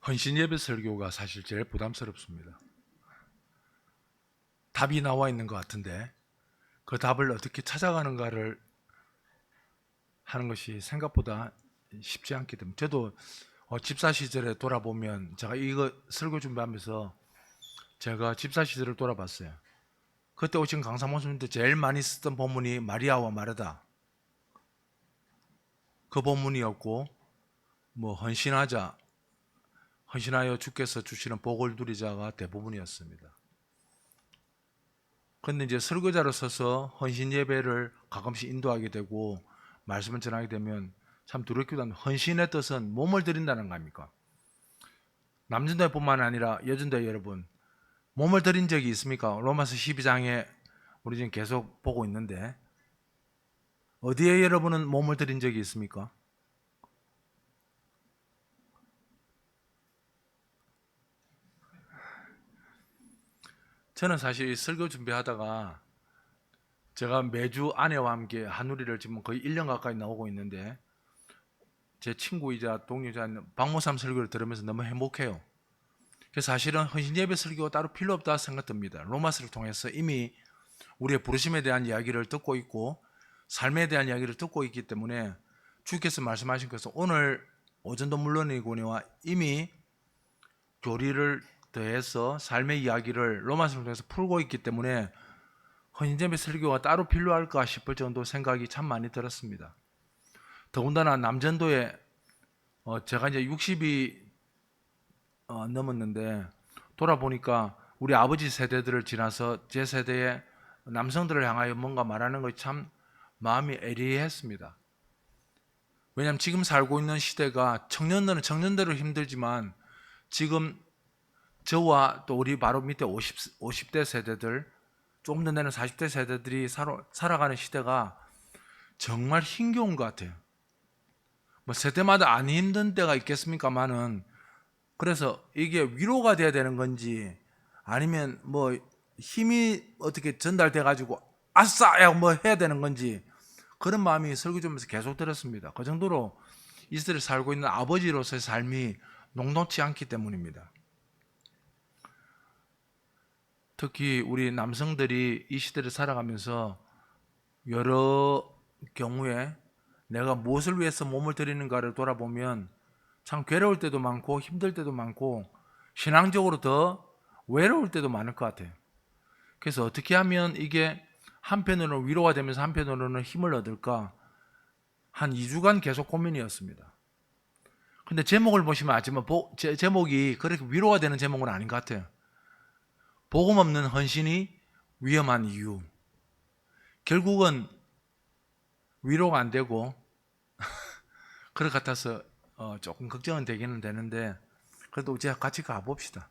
헌신 예배 설교가 사실 제일 부담스럽습니다. 답이 나와 있는 것 같은데 그 답을 어떻게 찾아가는가를 하는 것이 생각보다 쉽지 않기 때문에 저도 집사 시절에 돌아보면 제가 이거 설교 준비하면서 제가 집사 시절을 돌아봤어요. 그때 오신 강사 목사님들 제일 많이 쓰던 본문이 마리아와 마르다 그 본문이었고, 뭐 헌신하여 주께서 주시는 복을 누리자가 대부분이었습니다. 그런데 이제 설교자로 서서 헌신 예배를 가끔씩 인도하게 되고 말씀을 전하게 되면 참 두렵기도 합니다. 헌신의 뜻은 몸을 드린다는 거 아닙니까? 남전도회뿐만 아니라 여전도회 여러분, 몸을 드린 적이 있습니까? 로마서 12장에 우리 지금 계속 보고 있는데 어디에 여러분은 몸을 드린 적이 있습니까? 저는 사실 설교 준비하다가 제가 매주 아내와 함께 한우리를 지금 거의 1년 가까이 나오고 있는데 제 친구이자 동료자 박모삼 설교를 들으면서 너무 행복해요. 그래서 사실은 헌신 예배 설교가 따로 필요 없다 생각됩니다. 로마서를 통해서 이미 우리의 부르심에 대한 이야기를 듣고 있고 삶에 대한 이야기를 듣고 있기 때문에 주께서 말씀하신 것은 오늘 오전도 물론이거니와 이미 교리를 더해서 삶의 이야기를 로마서를 통해서 풀고 있기 때문에 헌신 예배 설교가 따로 필요할까 싶을 정도 생각이 참 많이 들었습니다. 더군다나 남전도에 제가 이제 60이 넘었는데 돌아보니까 우리 아버지 세대들을 지나서 제 세대의 남성들을 향하여 뭔가 말하는 것이 참 마음이 애리했습니다. 왜냐하면 지금 살고 있는 시대가 청년들은 청년대로 힘들지만 지금 저와 또 우리 바로 밑에 50대 세대들 조금 더 내는 40대 세대들이 살아가는 시대가 정말 힘겨운 것 같아요. 뭐 세대마다 안 힘든 때가 있겠습니까만은 그래서 이게 위로가 돼야 되는 건지 아니면 뭐 힘이 어떻게 전달돼 가지고 아싸 야 뭐 해야 되는 건지 그런 마음이 설교 좀 계속 들었습니다. 그 정도로 이 시대를 살고 있는 아버지로서의 삶이 녹록치 않기 때문입니다. 특히 우리 남성들이 이 시대를 살아가면서 여러 경우에 내가 무엇을 위해서 몸을 드리는가를 돌아보면 참 괴로울 때도 많고 힘들 때도 많고 신앙적으로 더 외로울 때도 많을 것 같아요. 그래서 어떻게 하면 이게 한편으로는 위로가 되면서 한편으로는 힘을 얻을까 한 2주간 계속 고민이었습니다. 근데 제목을 보시면 알지만 제목이 그렇게 위로가 되는 제목은 아닌 것 같아요. 복음 없는 헌신이 위험한 이유. 결국은 위로가 안 되고 그럴 것 같아서 조금 걱정은 되기는 되는데 그래도 제가 같이 가봅시다.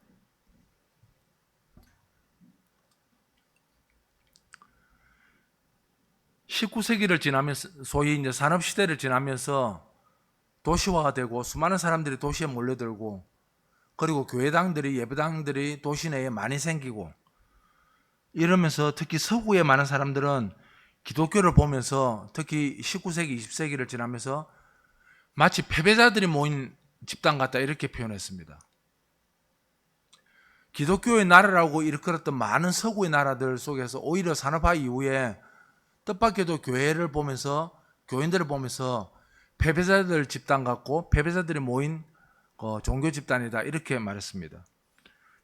(19세기를) 지나면서 소위 이제 산업시대를 지나면서 도시화가 되고 수많은 사람들이 도시에 몰려들고 그리고 교회당들이 예배당들이 도시 내에 많이 생기고 이러면서 특히 서구의 많은 사람들은 기독교를 보면서 특히 19세기, 20세기를 지나면서 마치 패배자들이 모인 집단 같다 이렇게 표현했습니다. 기독교의 나라라고 일컬었던 많은 서구의 나라들 속에서 오히려 산업화 이후에 뜻밖에도 교회를 보면서 교인들을 보면서 패배자들 집단 같고 패배자들이 모인 종교 집단이다 이렇게 말했습니다.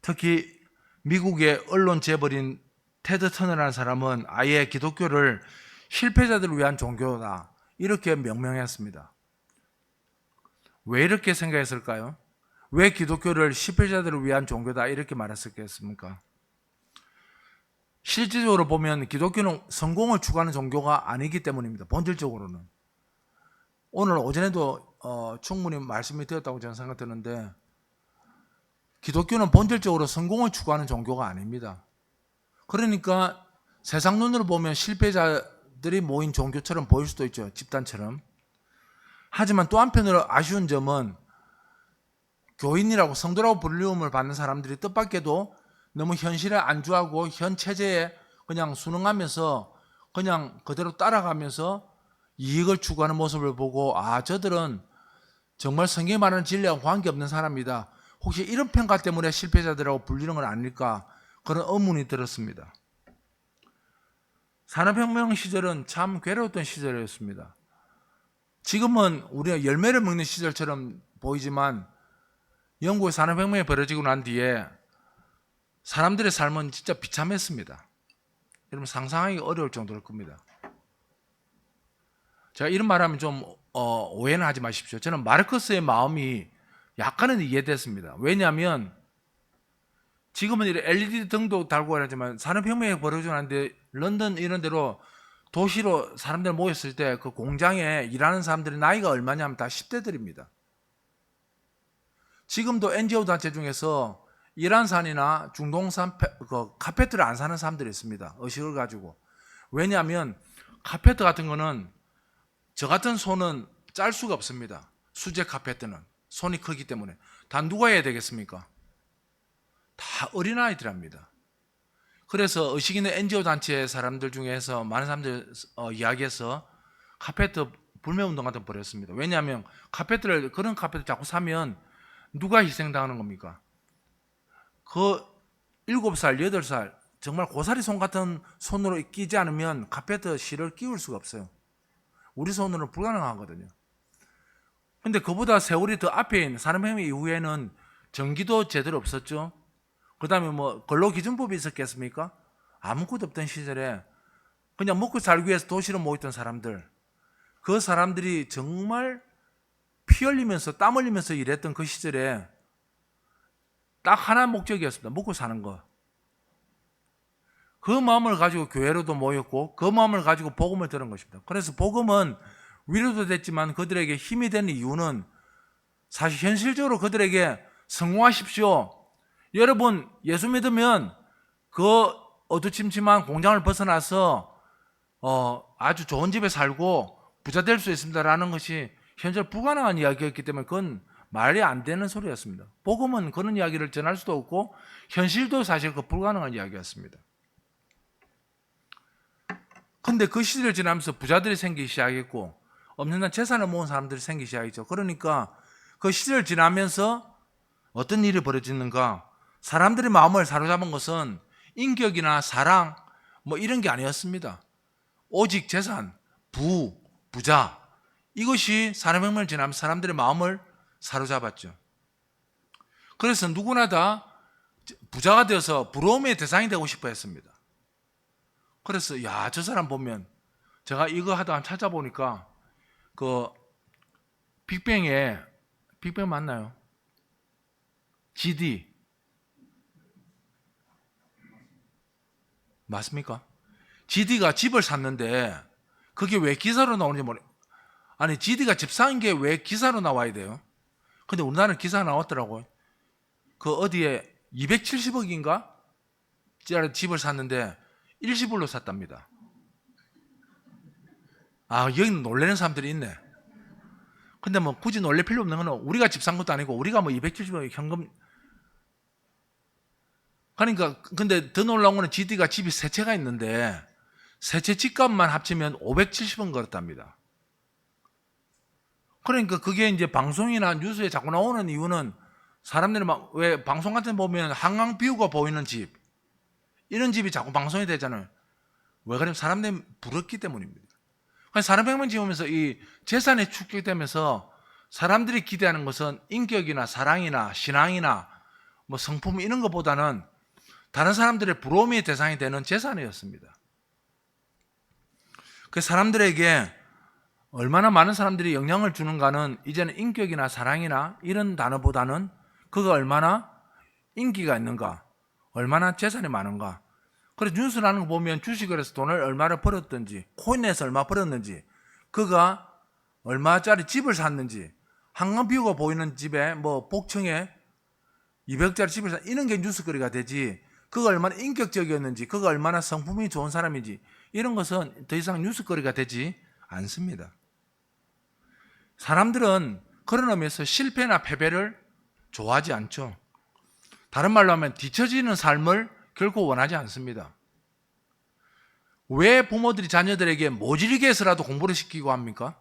특히 미국의 언론 재벌인 테드 터너라는 사람은 아예 기독교를 실패자들을 위한 종교다 이렇게 명명했습니다. 왜 이렇게 생각했을까요? 왜 기독교를 실패자들을 위한 종교다 이렇게 말했었겠습니까? 실질적으로 보면 기독교는 성공을 추구하는 종교가 아니기 때문입니다. 본질적으로는. 오늘 오전에도 충분히 말씀이 되었다고 저는 생각드는데 기독교는 본질적으로 성공을 추구하는 종교가 아닙니다. 그러니까 세상 눈으로 보면 실패자들이 모인 종교처럼 보일 수도 있죠. 집단처럼. 하지만 또 한편으로 아쉬운 점은 교인이라고 성도라고 불림을 받는 사람들이 뜻밖에도 너무 현실에 안주하고 현 체제에 그냥 순응하면서 그냥 그대로 따라가면서 이익을 추구하는 모습을 보고 저들은 정말 성경에 말하는 진리와 관계없는 사람이다. 혹시 이런 평가 때문에 실패자들하고 불리는 건 아닐까 그런 의문이 들었습니다. 산업혁명 시절은 참 괴로웠던 시절이었습니다. 지금은 우리가 열매를 먹는 시절처럼 보이지만 영국의 산업혁명이 벌어지고 난 뒤에 사람들의 삶은 진짜 비참했습니다. 여러분 상상하기 어려울 정도일 겁니다. 제가 이런 말하면 좀 오해는 하지 마십시오. 저는 마르크스의 마음이 약간은 이해됐습니다. 왜냐하면 지금은 LED 등도 달고 하지만 산업혁명이 벌어지고 난 뒤에 런던 이런 데로 도시로 사람들 모였을 때 그 공장에 일하는 사람들의 나이가 얼마냐면 다 10대들입니다. 지금도 NGO 단체 중에서 이란산이나 중동산 그 카페트를 안 사는 사람들이 있습니다. 의식을 가지고. 왜냐하면 카페트 같은 거는 저 같은 손은 짤 수가 없습니다. 수제 카페트는 손이 크기 때문에. 다 누가 해야 되겠습니까? 다 어린아이들합니다. 그래서 의식 있는 NGO 단체 사람들 중에서 많은 사람들 이야기해서 카페트 불매운동 같은 거 벌였습니다. 왜냐하면 그런 카페트 자꾸 사면 누가 희생당하는 겁니까? 그 7살, 8살 정말 고사리 손 같은 손으로 끼지 않으면 카페트 실을 끼울 수가 없어요. 우리 손으로는 불가능하거든요. 근데 그보다 세월이 더 앞에 있는 산업혁명 이후에는 전기도 제대로 없었죠. 그 다음에 뭐 근로기준법이 있었겠습니까? 아무것도 없던 시절에 그냥 먹고 살기 위해서 도시로 모였던 사람들, 그 사람들이 정말 피 흘리면서 땀 흘리면서 일했던 그 시절에 딱 하나 목적이었습니다. 먹고 사는 거. 그 마음을 가지고 교회로도 모였고 그 마음을 가지고 복음을 들은 것입니다. 그래서 복음은 위로도 됐지만 그들에게 힘이 되는 이유는 사실 현실적으로 그들에게 성공하십시오. 여러분 예수 믿으면 그 어두침침한 공장을 벗어나서 아주 좋은 집에 살고 부자 될 수 있습니다라는 것이 현재 불가능한 이야기였기 때문에 그건 말이 안 되는 소리였습니다. 복음은 그런 이야기를 전할 수도 없고 현실도 사실 그 불가능한 이야기였습니다. 근데 그 시대를 지나면서 부자들이 생기기 시작했고 엄청난 재산을 모은 사람들이 생기기 시작했죠. 그러니까 그 시대를 지나면서 어떤 일이 벌어지는가? 사람들의 마음을 사로잡은 것은 인격이나 사랑 뭐 이런 게 아니었습니다. 오직 재산, 부자 이것이 산업혁명을 지나면서 사람들의 마음을 사로잡았죠. 그래서 누구나 다 부자가 되어서 부러움의 대상이 되고 싶어 했습니다. 그래서 저 사람 보면 제가 이거 하다가 찾아보니까 그 빅뱅 맞나요? GD 맞습니까? GD가 집을 샀는데 그게 왜 기사로 나오는지 아니 GD가 집 산 게 왜 기사로 나와야 돼요? 근데 우리나라는 기사가 나왔더라고요. 그 어디에 270억인가? 집을 샀는데 일시불로 샀답니다. 여기는 놀라는 사람들이 있네. 근데 뭐 굳이 놀랄 필요 없는 거는 우리가 집 산 것도 아니고 우리가 뭐 270억 현금. 그러니까 근데 더 놀라운 거는 GD가 집이 세 채가 있는데 세 채 집값만 합치면 570원 걸었답니다. 그러니까 그게 이제 방송이나 뉴스에 자꾸 나오는 이유는 사람들이 막 왜 방송 같은 거 보면 한강 뷰가 보이는 집 이런 집이 자꾸 방송이 되잖아요. 왜 그러면 사람들이 부럽기 때문입니다. 산업혁명 지으면서 이 재산이 축적되면서 사람들이 기대하는 것은 인격이나 사랑이나 신앙이나 뭐 성품 이런 것보다는 다른 사람들의 부러움의 대상이 되는 재산이었습니다. 그 사람들에게 얼마나 많은 사람들이 영향을 주는가는 이제는 인격이나 사랑이나 이런 단어보다는 그가 얼마나 인기가 있는가, 얼마나 재산이 많은가. 그래서 뉴스라는 거 보면 주식을 해서 돈을 얼마나 벌었든지, 코인에서 얼마 벌었는지, 그가 얼마짜리 집을 샀는지, 한강뷰가 보이는 집에 뭐 복층에 200억짜리 집을 산 이런 게 뉴스거리가 되지. 그가 얼마나 인격적이었는지, 그가 얼마나 성품이 좋은 사람인지 이런 것은 더 이상 뉴스거리가 되지 않습니다. 사람들은 그런 의미에서 실패나 패배를 좋아하지 않죠. 다른 말로 하면 뒤처지는 삶을 결코 원하지 않습니다. 왜 부모들이 자녀들에게 모질게 해서라도 공부를 시키고 합니까?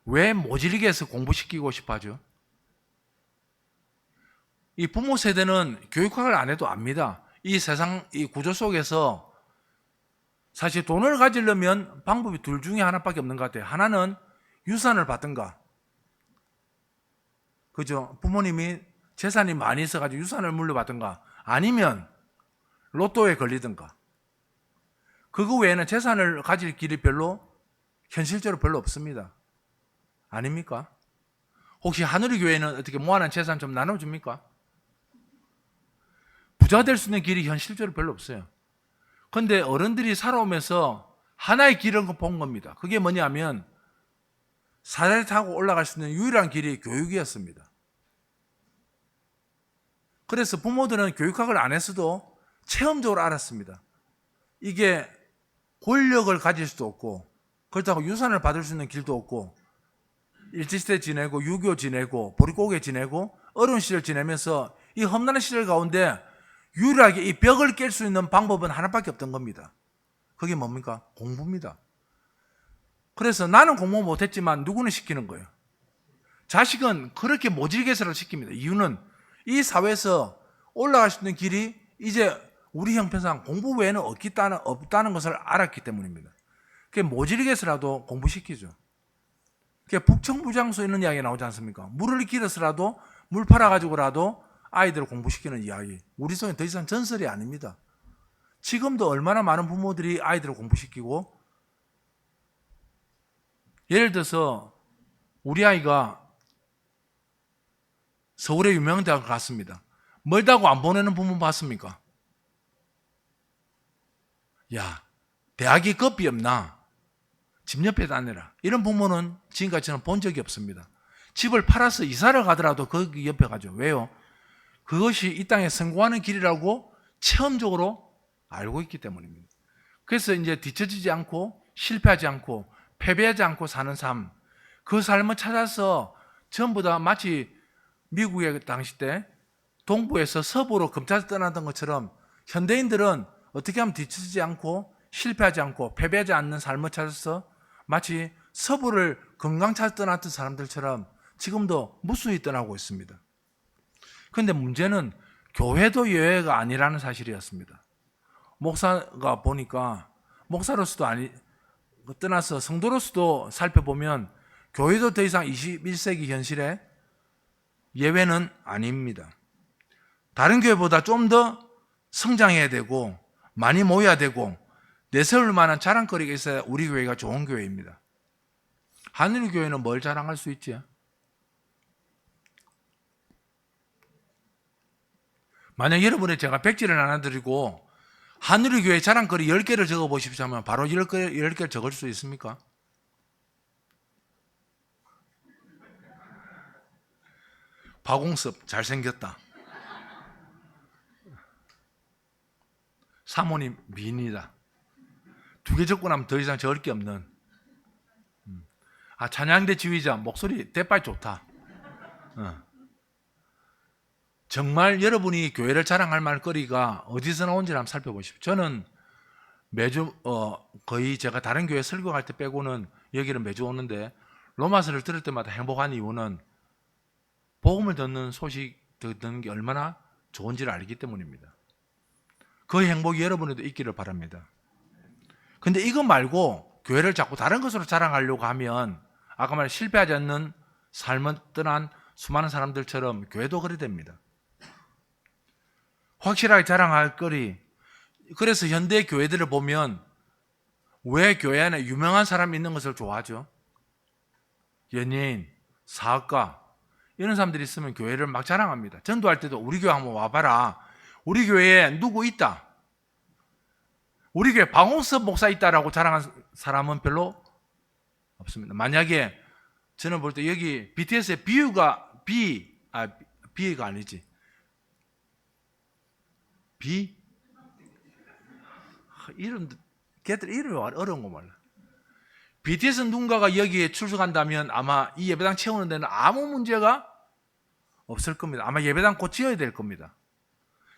왜 모질게 해서 공부시키고 싶어 하죠? 이 부모 세대는 교육학을 안 해도 압니다. 이 세상, 이 구조 속에서 사실 돈을 가지려면 방법이 둘 중에 하나밖에 없는 것 같아요. 하나는 유산을 받든가, 그죠? 부모님이 재산이 많이 있어가지고 유산을 물려받든가, 아니면 로또에 걸리든가. 그거 외에는 재산을 가질 길이 현실적으로 별로 없습니다. 아닙니까? 혹시 하늘의 교회는 어떻게 모아놓은 재산 좀 나눠줍니까? 부자 될 수 있는 길이 현실적으로 별로 없어요. 그런데 어른들이 살아오면서 하나의 길을 본 겁니다. 그게 뭐냐면 사다리 타고 올라갈 수 있는 유일한 길이 교육이었습니다. 그래서 부모들은 교육학을 안 했어도 체험적으로 알았습니다. 이게 권력을 가질 수도 없고, 그렇다고 유산을 받을 수 있는 길도 없고, 일제시대 지내고 6.25 지내고 보릿고개 지내고 어려운 시절 지내면서 이 험난한 시절 가운데 유일하게 이 벽을 깰 수 있는 방법은 하나밖에 없던 겁니다. 그게 뭡니까? 공부입니다. 그래서 나는 공부 못했지만 누구는 시키는 거예요. 자식은 그렇게 모질게서라도 시킵니다. 이유는 이 사회에서 올라갈 수 있는 길이 이제 우리 형편상 공부 외에는 없다는 것을 알았기 때문입니다. 그게 모질게서라도 공부시키죠. 북청부장소 있는 이야기 나오지 않습니까? 물을 길어서라도 물 팔아가지고라도 아이들을 공부시키는 이야기. 우리 속에 더 이상 전설이 아닙니다. 지금도 얼마나 많은 부모들이 아이들을 공부시키고, 예를 들어서 우리 아이가 서울의 유명한 대학을 갔습니다. 멀다고 안 보내는 부모 봤습니까? 야, 대학이 급이 없나? 집 옆에 다니라. 이런 부모는 지금까지 저는 본 적이 없습니다. 집을 팔아서 이사를 가더라도 거기 옆에 가죠. 왜요? 그것이 이 땅에 성공하는 길이라고 체험적으로 알고 있기 때문입니다. 그래서 이제 뒤처지지 않고 실패하지 않고 패배하지 않고 사는 삶, 그 삶을 찾아서 전부 다 마치 미국의 당시 때 동부에서 서부로 검찰을 떠나던 것처럼 현대인들은 어떻게 하면 뒤처지지 않고 실패하지 않고 패배하지 않는 삶을 찾아서 마치 서부를 금강 찾아 떠났던 사람들처럼 지금도 무수히 떠나고 있습니다. 그런데 문제는 교회도 예외가 아니라는 사실이었습니다. 목사가 보니까 목사로서도 떠나서 성도로서도 살펴보면 교회도 더 이상 21세기 현실에 예외는 아닙니다. 다른 교회보다 좀 더 성장해야 되고 많이 모여야 되고 내세울 만한 자랑거리가 있어야 우리 교회가 좋은 교회입니다. 하늘의 교회는 뭘 자랑할 수 있지? 만약 여러분이 제가 백지를 하나 드리고 하늘의 교회 자랑거리 10개를 적어보십시오 하면 바로 10개를 적을 수 있습니까? 박홍섭 잘생겼다. 사모님 미인이다. 2개 적고 나면 더 이상 적을 게 없는. 찬양대 지휘자 목소리 대빨 좋다. 정말 여러분이 교회를 자랑할 만한 거리가 어디서 나온지 한번 살펴보십시오. 저는 매주 거의 제가 다른 교회 설교할 때 빼고는 여기를 매주 오는데 로마서를 들을 때마다 행복한 이유는 복음을 듣는 소식 듣는 게 얼마나 좋은지를 알기 때문입니다. 그 행복이 여러분에도 있기를 바랍니다. 근데 이거 말고 교회를 자꾸 다른 것으로 자랑하려고 하면 아까 말한 실패하지 않는 삶을 떠난 수많은 사람들처럼 교회도 그래 됩니다. 확실하게 자랑할 거리. 그래서 현대 교회들을 보면 왜 교회 안에 유명한 사람이 있는 것을 좋아하죠? 연예인, 사학가 이런 사람들이 있으면 교회를 막 자랑합니다. 전도할 때도 우리 교회 한번 와봐라. 우리 교회에 누구 있다. 우리 교회 박홍섭 목사 있다라고 자랑한 사람은 별로 없습니다. 만약에 저는 볼 때 여기 BTS의 비가 아니지. 걔들 이름이 어려운 거 몰라. BTS 누군가가 여기에 출석한다면 아마 이 예배당 채우는 데는 아무 문제가 없을 겁니다. 아마 예배당 곧 지어야 될 겁니다.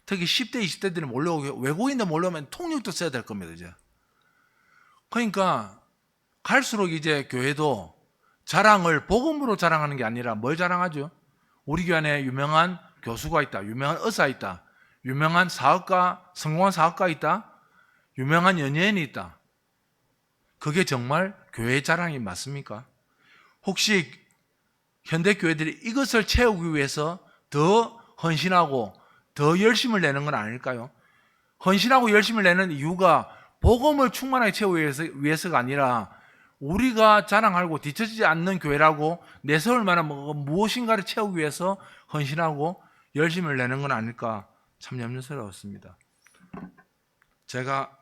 특히 10대, 20대들이 몰려오고 외국인들 몰려오면 통역도 써야 될 겁니다. 이제. 그러니까 갈수록 이제 교회도 자랑을 복음으로 자랑하는 게 아니라 뭘 자랑하죠? 우리 교회 안에 유명한 교수가 있다. 유명한 의사 있다. 유명한 사업가, 성공한 사업가 있다. 유명한 연예인이 있다. 그게 정말 교회의 자랑이 맞습니까? 혹시 현대 교회들이 이것을 채우기 위해서 더 헌신하고 더 열심을 내는 건 아닐까요? 헌신하고 열심을 내는 이유가 복음을 충만하게 채우기 위해서가 아니라 우리가 자랑하고 뒤처지지 않는 교회라고 내세울 만한 무엇인가를 채우기 위해서 헌신하고 열심을 내는 건 아닐까 참 염려스러웠습니다. 제가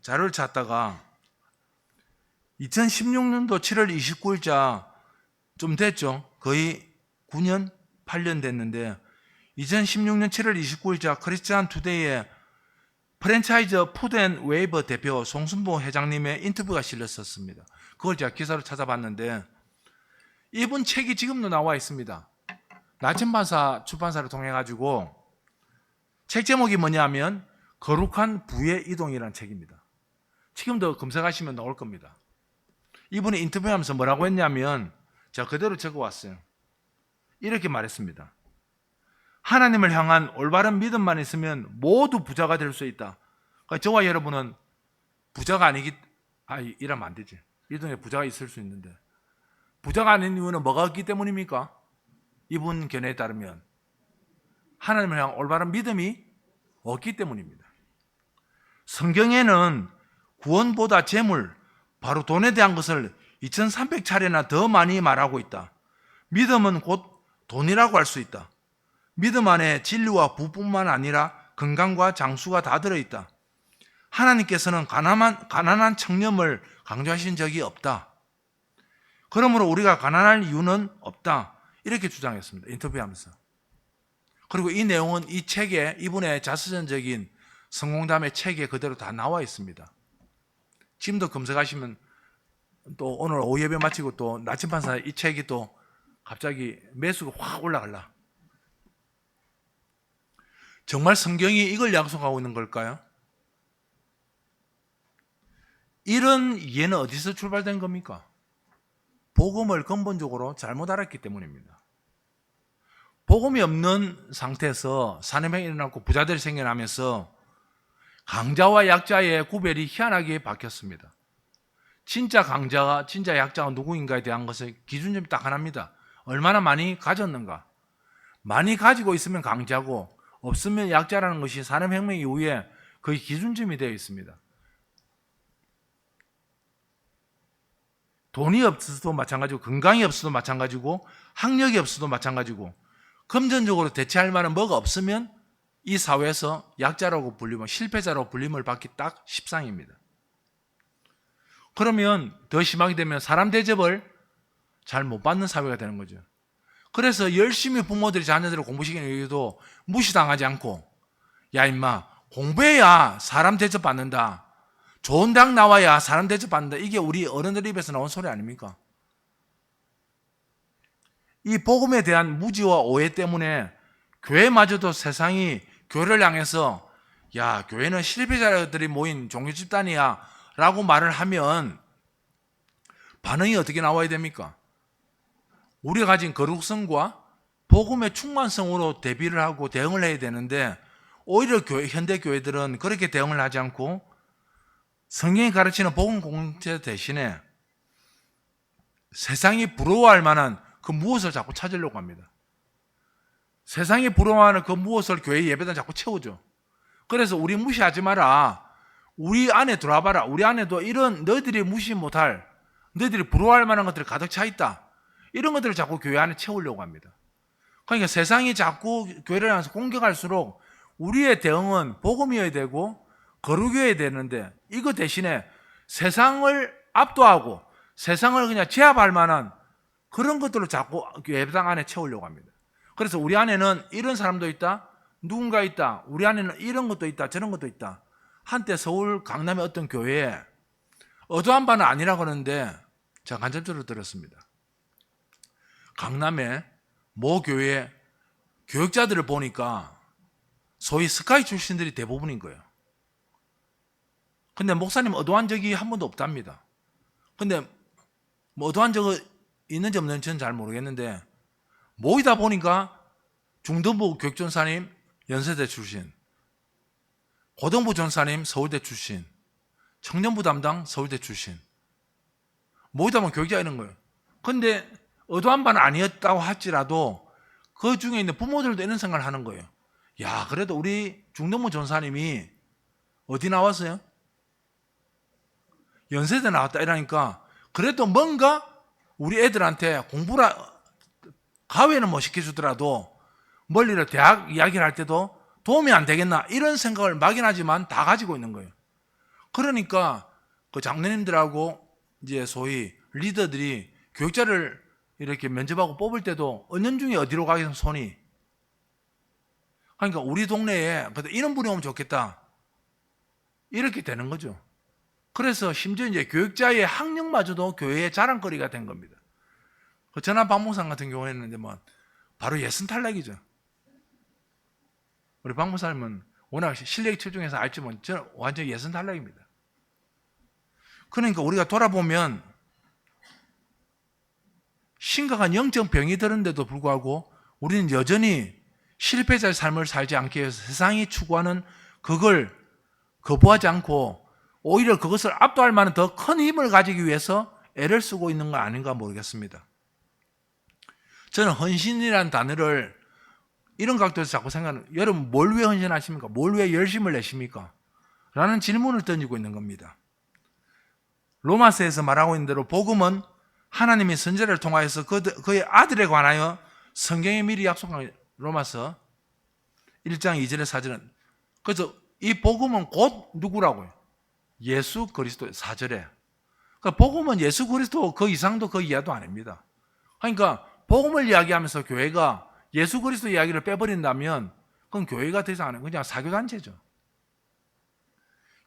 자료를 찾다가 2016년도 7월 29일자 좀 됐죠. 거의 9년, 8년 됐는데 2016년 7월 29일자 크리스찬 투데이에 프랜차이즈 푸드앤웨이버 대표 송순보 회장님의 인터뷰가 실렸었습니다. 그걸 제가 기사로 찾아봤는데 이분 책이 지금도 나와 있습니다. 나천반사 출판사를 통해 가지고 책 제목이 뭐냐면 거룩한 부의 이동이라는 책입니다. 지금도 검색하시면 나올 겁니다. 이분이 인터뷰하면서 뭐라고 했냐면 제가 그대로 적어왔어요. 이렇게 말했습니다. 하나님을 향한 올바른 믿음만 있으면 모두 부자가 될 수 있다. 그러니까 저와 여러분은 부자가 이러면 안 되지. 이 동네 부자가 있을 수 있는데 부자가 아닌 이유는 뭐가 없기 때문입니까? 이분 견해에 따르면 하나님을 향한 올바른 믿음이 없기 때문입니다. 성경에는 구원보다 재물, 바로 돈에 대한 것을 2300차례나 더 많이 말하고 있다. 믿음은 곧 돈이라고 할 수 있다. 믿음 안에 진리와 부뿐만 아니라 건강과 장수가 다 들어있다. 하나님께서는 가난한 청렴을 강조하신 적이 없다. 그러므로 우리가 가난할 이유는 없다. 이렇게 주장했습니다. 인터뷰하면서. 그리고 이 내용은 이 책에 이분의 자서전적인 성공담의 책에 그대로 다 나와 있습니다. 지금도 검색하시면 또 오늘 오후 예배 마치고 또 나침반사 이 책이 또 갑자기 매수가 확 올라갈라. 정말 성경이 이걸 약속하고 있는 걸까요? 이런 이해는 어디서 출발된 겁니까? 복음을 근본적으로 잘못 알았기 때문입니다. 복음이 없는 상태에서 산업행이 일어나고 부자들이 생겨나면서 강자와 약자의 구별이 희한하게 바뀌었습니다. 진짜 강자가 진짜 약자가 누구인가에 대한 것의 기준점이 딱 하나입니다. 얼마나 많이 가졌는가. 많이 가지고 있으면 강자고 없으면 약자라는 것이 산업혁명 이후에 거의 기준점이 되어 있습니다. 돈이 없어도 마찬가지고 건강이 없어도 마찬가지고 학력이 없어도 마찬가지고 금전적으로 대체할 만한 뭐가 없으면 이 사회에서 약자라고 불리면 실패자라고 불림을 받기 딱 십상입니다. 그러면 더 심하게 되면 사람 대접을 잘 못 받는 사회가 되는 거죠. 그래서 열심히 부모들이 자녀들을 공부시키는 이유도 무시당하지 않고 야 임마 공부해야 사람 대접 받는다. 좋은 대학 나와야 사람 대접 받는다. 이게 우리 어른들 입에서 나온 소리 아닙니까? 이 복음에 대한 무지와 오해 때문에 교회마저도 세상이 교회를 향해서 야 교회는 실패자들이 모인 종교 집단이야 라고 말을 하면 반응이 어떻게 나와야 됩니까? 우리가 가진 거룩성과 복음의 충만성으로 대비를 하고 대응을 해야 되는데 오히려 현대 교회들은 그렇게 대응을 하지 않고 성경이 가르치는 복음 공동체 대신에 세상이 부러워할 만한 그 무엇을 자꾸 찾으려고 합니다. 세상이 부러워하는 그 무엇을 교회 예배당 자꾸 채우죠. 그래서 우리 무시하지 마라. 우리 안에 들어와봐라. 우리 안에도 이런 너희들이 무시 못할, 너희들이 부러워할 만한 것들이 가득 차 있다. 이런 것들을 자꾸 교회 안에 채우려고 합니다. 그러니까 세상이 자꾸 교회를 향해서 공격할수록 우리의 대응은 복음이어야 되고 거룩이어야 되는데 이거 대신에 세상을 압도하고 세상을 그냥 제압할 만한 그런 것들을 자꾸 예배당 안에 채우려고 합니다. 그래서 우리 안에는 이런 사람도 있다. 누군가 있다. 우리 안에는 이런 것도 있다. 저런 것도 있다. 한때 서울 강남의 어떤 교회에 어두한 바는 아니라고 하는데 제가 간접적으로 들었습니다. 강남의 모 교회 교육자들을 보니까 소위 스카이 출신들이 대부분인 거예요. 근데 목사님 어두한 적이 한 번도 없답니다. 근데 뭐 어두한 적이 있는지 없는지는 잘 모르겠는데 모이다 보니까 중등부 교육전사님 연세대 출신, 고등부 전사님 서울대 출신, 청년부 담당 서울대 출신, 모두 하면 교육자 이런 거예요. 근데 의도한 바는 아니었다고 할지라도 그 중에 있는 부모들도 이런 생각을 하는 거예요. 야, 그래도 우리 중등부 전사님이 어디 나왔어요? 연세대 나왔다 이러니까 그래도 뭔가 우리 애들한테 공부를 가외는 못 시켜주더라도 멀리를 대학 이야기를 할 때도 도움이 안 되겠나 이런 생각을 막연하지만 다 가지고 있는 거예요. 그러니까 그 장로님들하고 이제 소위 리더들이 교육자를 이렇게 면접하고 뽑을 때도 은연중에 어디로 가겠어 손이. 그러니까 우리 동네에 이런 분이 오면 좋겠다 이렇게 되는 거죠. 그래서 심지어 이제 교육자의 학력마저도 교회의 자랑거리가 된 겁니다. 그 전남 박목사님 같은 경우에는 뭐 바로 예선 탈락이죠. 우리 박목사님은 워낙 실력이 출중해서 알지만 저는 완전 예선 탈락입니다. 그러니까 우리가 돌아보면 심각한 영적 병이 드는데도 불구하고 우리는 여전히 실패자의 삶을 살지 않기 위해서 세상이 추구하는 그걸 거부하지 않고 오히려 그것을 압도할 만한 더 큰 힘을 가지기 위해서 애를 쓰고 있는 거 아닌가 모르겠습니다. 저는 헌신이라는 단어를 이런 각도에서 자꾸 생각하는, 여러분 뭘 위해 헌신하십니까? 뭘 위해 열심을 내십니까? 라는 질문을 던지고 있는 겁니다. 로마서에서 말하고 있는 대로 복음은 하나님이 선지자를 통하여서 그의 아들에 관하여 성경에 미리 약속한 로마서 1장 2절의 4절은 그래서 이 복음은 곧 누구라고요? 예수 그리스도 4절에. 그러니까 복음은 예수 그리스도 그 이상도 그 이하도 아닙니다. 그러니까 복음을 이야기하면서 교회가 예수 그리스도 이야기를 빼버린다면 그건 교회가 되지 않아요. 그냥 사교단체죠.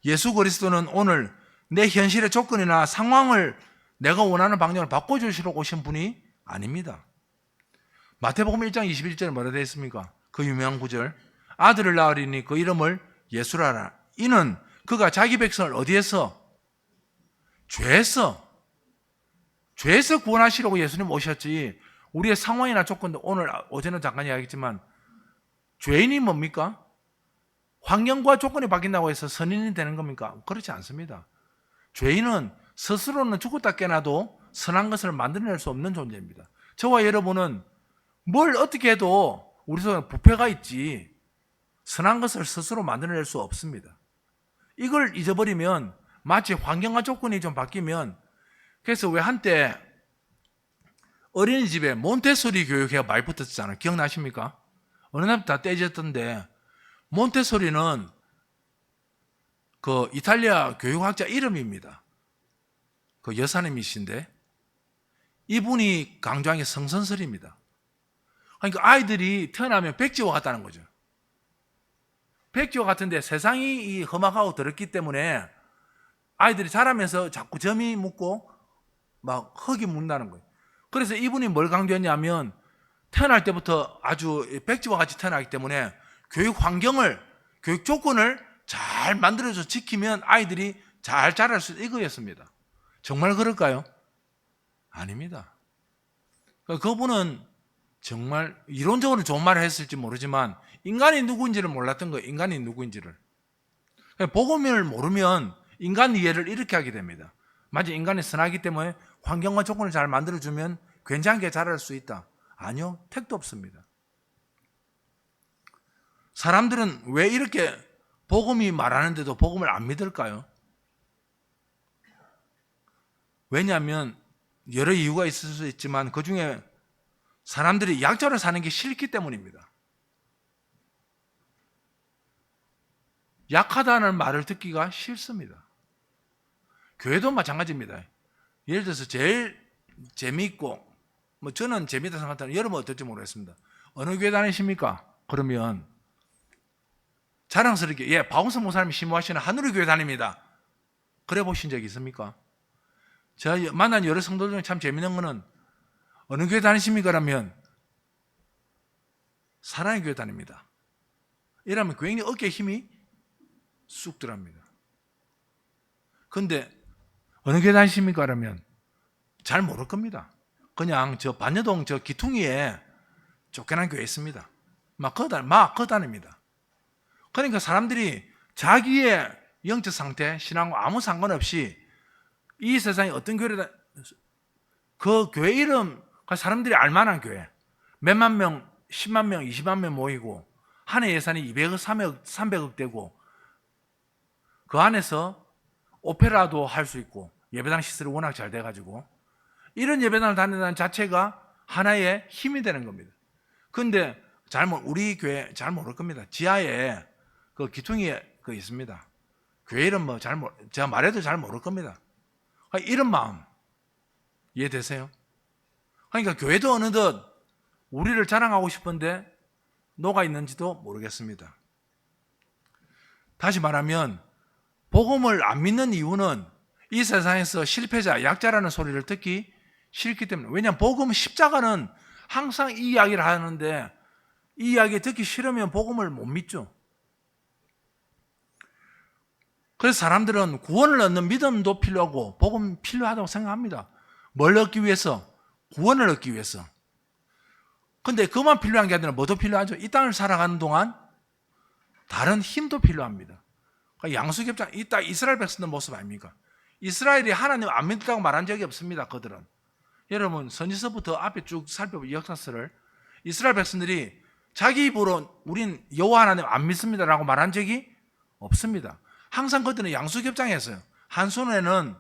예수 그리스도는 오늘 내 현실의 조건이나 상황을 내가 원하는 방향을 바꿔주시러 오신 분이 아닙니다. 마태복음 1장 21절에 뭐라 되어 있습니까? 그 유명한 구절. 아들을 낳으리니 그 이름을 예수라 하라. 이는 그가 자기 백성을 어디에서? 죄에서 구원하시려고 예수님 오셨지. 우리의 상황이나 조건도 오늘 어제는 잠깐 이야기했지만 죄인이 뭡니까? 환경과 조건이 바뀐다고 해서 선인이 되는 겁니까? 그렇지 않습니다. 죄인은 스스로는 죽었다 깨나도 선한 것을 만들어낼 수 없는 존재입니다. 저와 여러분은 뭘 어떻게 해도 우리 속에 부패가 있지 선한 것을 스스로 만들어낼 수 없습니다. 이걸 잊어버리면 마치 환경과 조건이 좀 바뀌면, 그래서 왜 한때 어린이집에 몬테소리 교육회가 많이 붙었잖아요. 기억나십니까? 어느 날부터 다 떼졌던데, 몬테소리는 그 이탈리아 교육학자 이름입니다. 그 여사님이신데 이분이 강조한 게 성선설입니다. 그러니까 아이들이 태어나면 백지와 같다는 거죠. 백지와 같은데 세상이 험악하고 더럽기 때문에 아이들이 자라면서 자꾸 점이 묻고 막 흙이 묻는다는 거예요. 그래서 이분이 뭘 강조했냐면 태어날 때부터 아주 백지와 같이 태어나기 때문에 교육 환경을, 교육 조건을 잘 만들어서 지키면 아이들이 잘 자랄 수 있다, 이거였습니다. 정말 그럴까요? 아닙니다. 그분은 정말 이론적으로 좋은 말을 했을지 모르지만 인간이 누구인지를 몰랐던 거예요. 인간이 누구인지를. 복음을 모르면 인간 이해를 이렇게 하게 됩니다. 마치 인간이 선하기 때문에 환경과 조건을 잘 만들어주면 괜찮게 자랄 수 있다. 아니요, 택도 없습니다. 사람들은 왜 이렇게 복음이 말하는데도 복음을 안 믿을까요? 왜냐하면 여러 이유가 있을 수 있지만 그 중에 사람들이 약자로 사는 게 싫기 때문입니다. 약하다는 말을 듣기가 싫습니다. 교회도 마찬가지입니다. 예를 들어서 제일 재미있고, 뭐 저는 재미있다 생각하는, 여러분 어떨지 모르겠습니다. 어느 교회 다니십니까? 그러면 자랑스럽게, 예, 박원석 목사님이 심호하시는 하늘의 교회 다닙니다. 그래 보신 적 있습니까? 제가 만난 여러 성도들 중에 참 재미있는 거는 어느 교회 다니십니까? 라면 사랑의 교회 다닙니다. 이러면 굉장히 어깨에 힘이 쑥 들어갑니다. 근데 어느 교회 다니십니까? 라면 잘 모를 겁니다. 그냥 저 반여동 저 기퉁이에 쫓겨난 교회 있습니다. 막 거다닙니다. 그러니까 사람들이 자기의 영적 상태, 신앙과 아무 상관없이 이 세상에 어떤 교회다, 그 교회 이름, 사람들이 알만한 교회, 몇만 명, 10만 명, 20만 명 모이고 한 해 예산이 200억, 300억, 300억 되고 그 안에서 오페라도 할 수 있고 예배당 시설이 워낙 잘 돼가지고 이런 예배당을 다닌다는 자체가 하나의 힘이 되는 겁니다. 그런데 우리 교회 잘 모를 겁니다. 지하에 그 기퉁이 그 있습니다. 교회 이름 뭐 제가 말해도 잘 모를 겁니다. 이런 마음 이해되세요? 그러니까 교회도 어느덧 우리를 자랑하고 싶은데 녹아 있는지도 모르겠습니다. 다시 말하면 복음을 안 믿는 이유는 이 세상에서 실패자, 약자라는 소리를 듣기 싫기 때문에. 왜냐하면 복음, 십자가는 항상 이 이야기를 하는데 이 이야기 듣기 싫으면 복음을 못 믿죠. 그래서 사람들은 구원을 얻는 믿음도 필요하고 복음 필요하다고 생각합니다. 뭘 얻기 위해서? 구원을 얻기 위해서. 근데 그만 필요한 게 아니라 뭐도 필요하죠? 이 땅을 살아가는 동안 다른 힘도 필요합니다. 그러니까 양수겹장, 이 딱 이스라엘 백성들 모습 아닙니까? 이스라엘이 하나님 안 믿다고 말한 적이 없습니다. 그들은. 여러분 선지서부터 앞에 쭉 살펴본 역사서를 이스라엘 백성들이 자기 입으로 우린 여호와 하나님 안 믿습니다라고 말한 적이 없습니다. 항상 그들은 양수겹장했어요. 한 손에는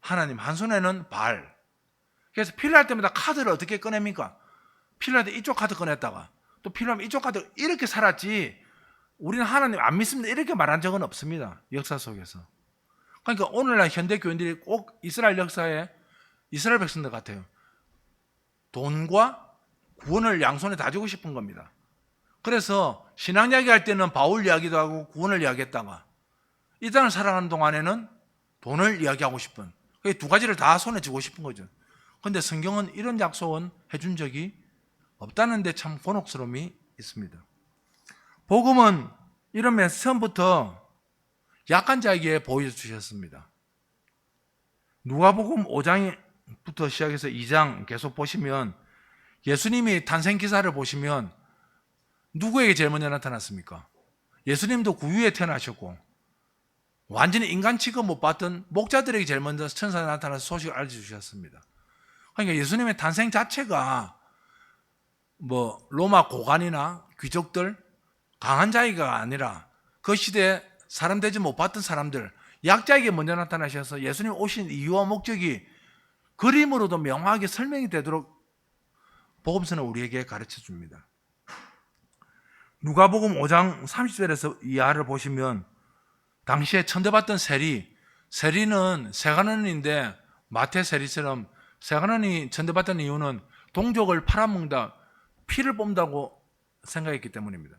하나님, 한 손에는 발. 그래서 필요할 때마다 카드를 어떻게 꺼냅니까? 필요할 때 이쪽 카드 꺼냈다가 또 필요하면 이쪽 카드, 이렇게 살았지 우리는 하나님 안 믿습니다 이렇게 말한 적은 없습니다. 역사 속에서. 그러니까 오늘날 현대 교인들이 꼭 이스라엘 역사에 이스라엘 백성들 같아요. 돈과 구원을 양손에 다지고 싶은 겁니다. 그래서 신앙 이야기할 때는 바울 이야기도 하고 구원을 이야기했다가 이 땅을 살아가는 동안에는 돈을 이야기하고 싶은, 두 가지를 다 손에 쥐고 싶은 거죠. 그런데 성경은 이런 약속은 해준 적이 없다는 데 참 곤혹스러움이 있습니다. 복음은 이런 면에서 처음부터 약한 자에게 보여주셨습니다. 누가복음 5장부터 시작해서 2장 계속 보시면 예수님이 탄생 기사를 보시면 누구에게 제일 먼저 나타났습니까? 예수님도 구유에 태어나셨고 완전히 인간 취급 못 받던 목자들에게 제일 먼저 천사가 나타나서 소식을 알려주셨습니다. 그러니까 예수님의 탄생 자체가 뭐 로마 고관이나 귀족들, 강한 자이가 아니라 그 시대에 사람 대접 못 받던 사람들, 약자에게 먼저 나타나셔서 예수님 오신 이유와 목적이 그림으로도 명확하게 설명이 되도록 복음서는 우리에게 가르쳐 줍니다. 누가복음 5장 30절에서 이하를 보시면 당시에 천대받던 세리는 세간원인데 마태 세리처럼 세간원이 천대받던 이유는 동족을 팔아먹는다, 피를 뽑는다고 생각했기 때문입니다.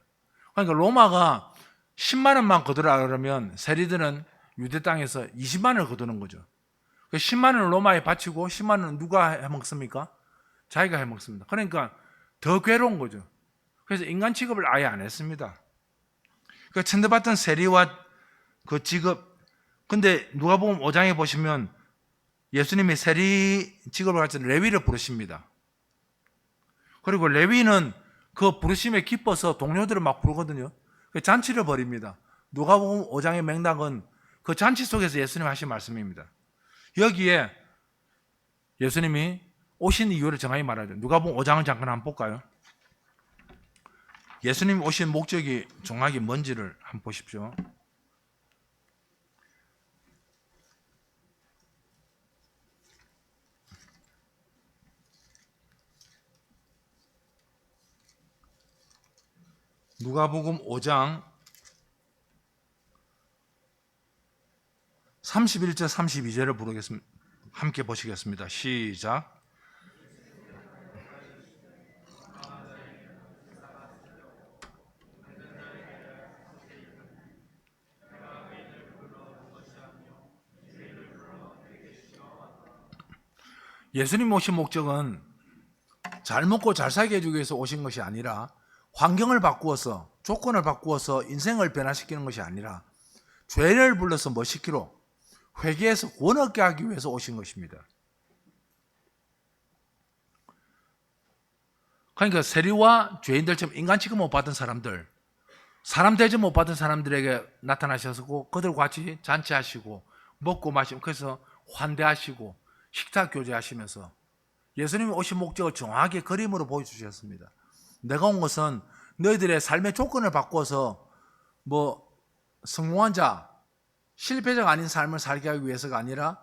그러니까 로마가 10만 원만 거두라 그러면 세리들은 유대 땅에서 20만 원을 거두는 거죠. 10만 원을 로마에 바치고 10만 원은 누가 해먹습니까? 자기가 해먹습니다. 그러니까 더 괴로운 거죠. 그래서 인간 취급을 아예 안 했습니다. 그 천대받던 세리와 그 직업, 근데 누가복음 5장에 보시면 예수님이 세리 직업을 가진 레위를 부르십니다. 그리고 레위는 그 부르심에 기뻐서 동료들을 막 부르거든요. 그 잔치를 벌입니다. 누가복음 5장의 맥락은 그 잔치 속에서 예수님 하신 말씀입니다. 여기에 예수님이 오신 이유를 정확히 말하죠. 누가복음 5장을 잠깐 한번 볼까요? 예수님 오신 목적이 정확히 뭔지를 한번 보십시오. 누가복음 5장 31절 32절을 부르겠습니다. 함께 보시겠습니다. 시작. 예수님 오신 목적은 잘 먹고 잘 살게 해주기 위해서 오신 것이 아니라 환경을 바꾸어서, 조건을 바꾸어서 인생을 변화시키는 것이 아니라 죄를 불러서 뭐 시키러? 회개해서 구원 얻게 하기 위해서 오신 것입니다. 그러니까 세리와 죄인들처럼 인간 취급 못 받은 사람들, 사람 대접 못 받은 사람들에게 나타나셔서 그들과 같이 잔치하시고 먹고 마시고 그래서 환대하시고 식탁 교제하시면서 예수님이 오신 목적을 정확하게 그림으로 보여주셨습니다. 내가 온 것은 너희들의 삶의 조건을 바꿔서 성공한 자, 실패자가 아닌 삶을 살게 하기 위해서가 아니라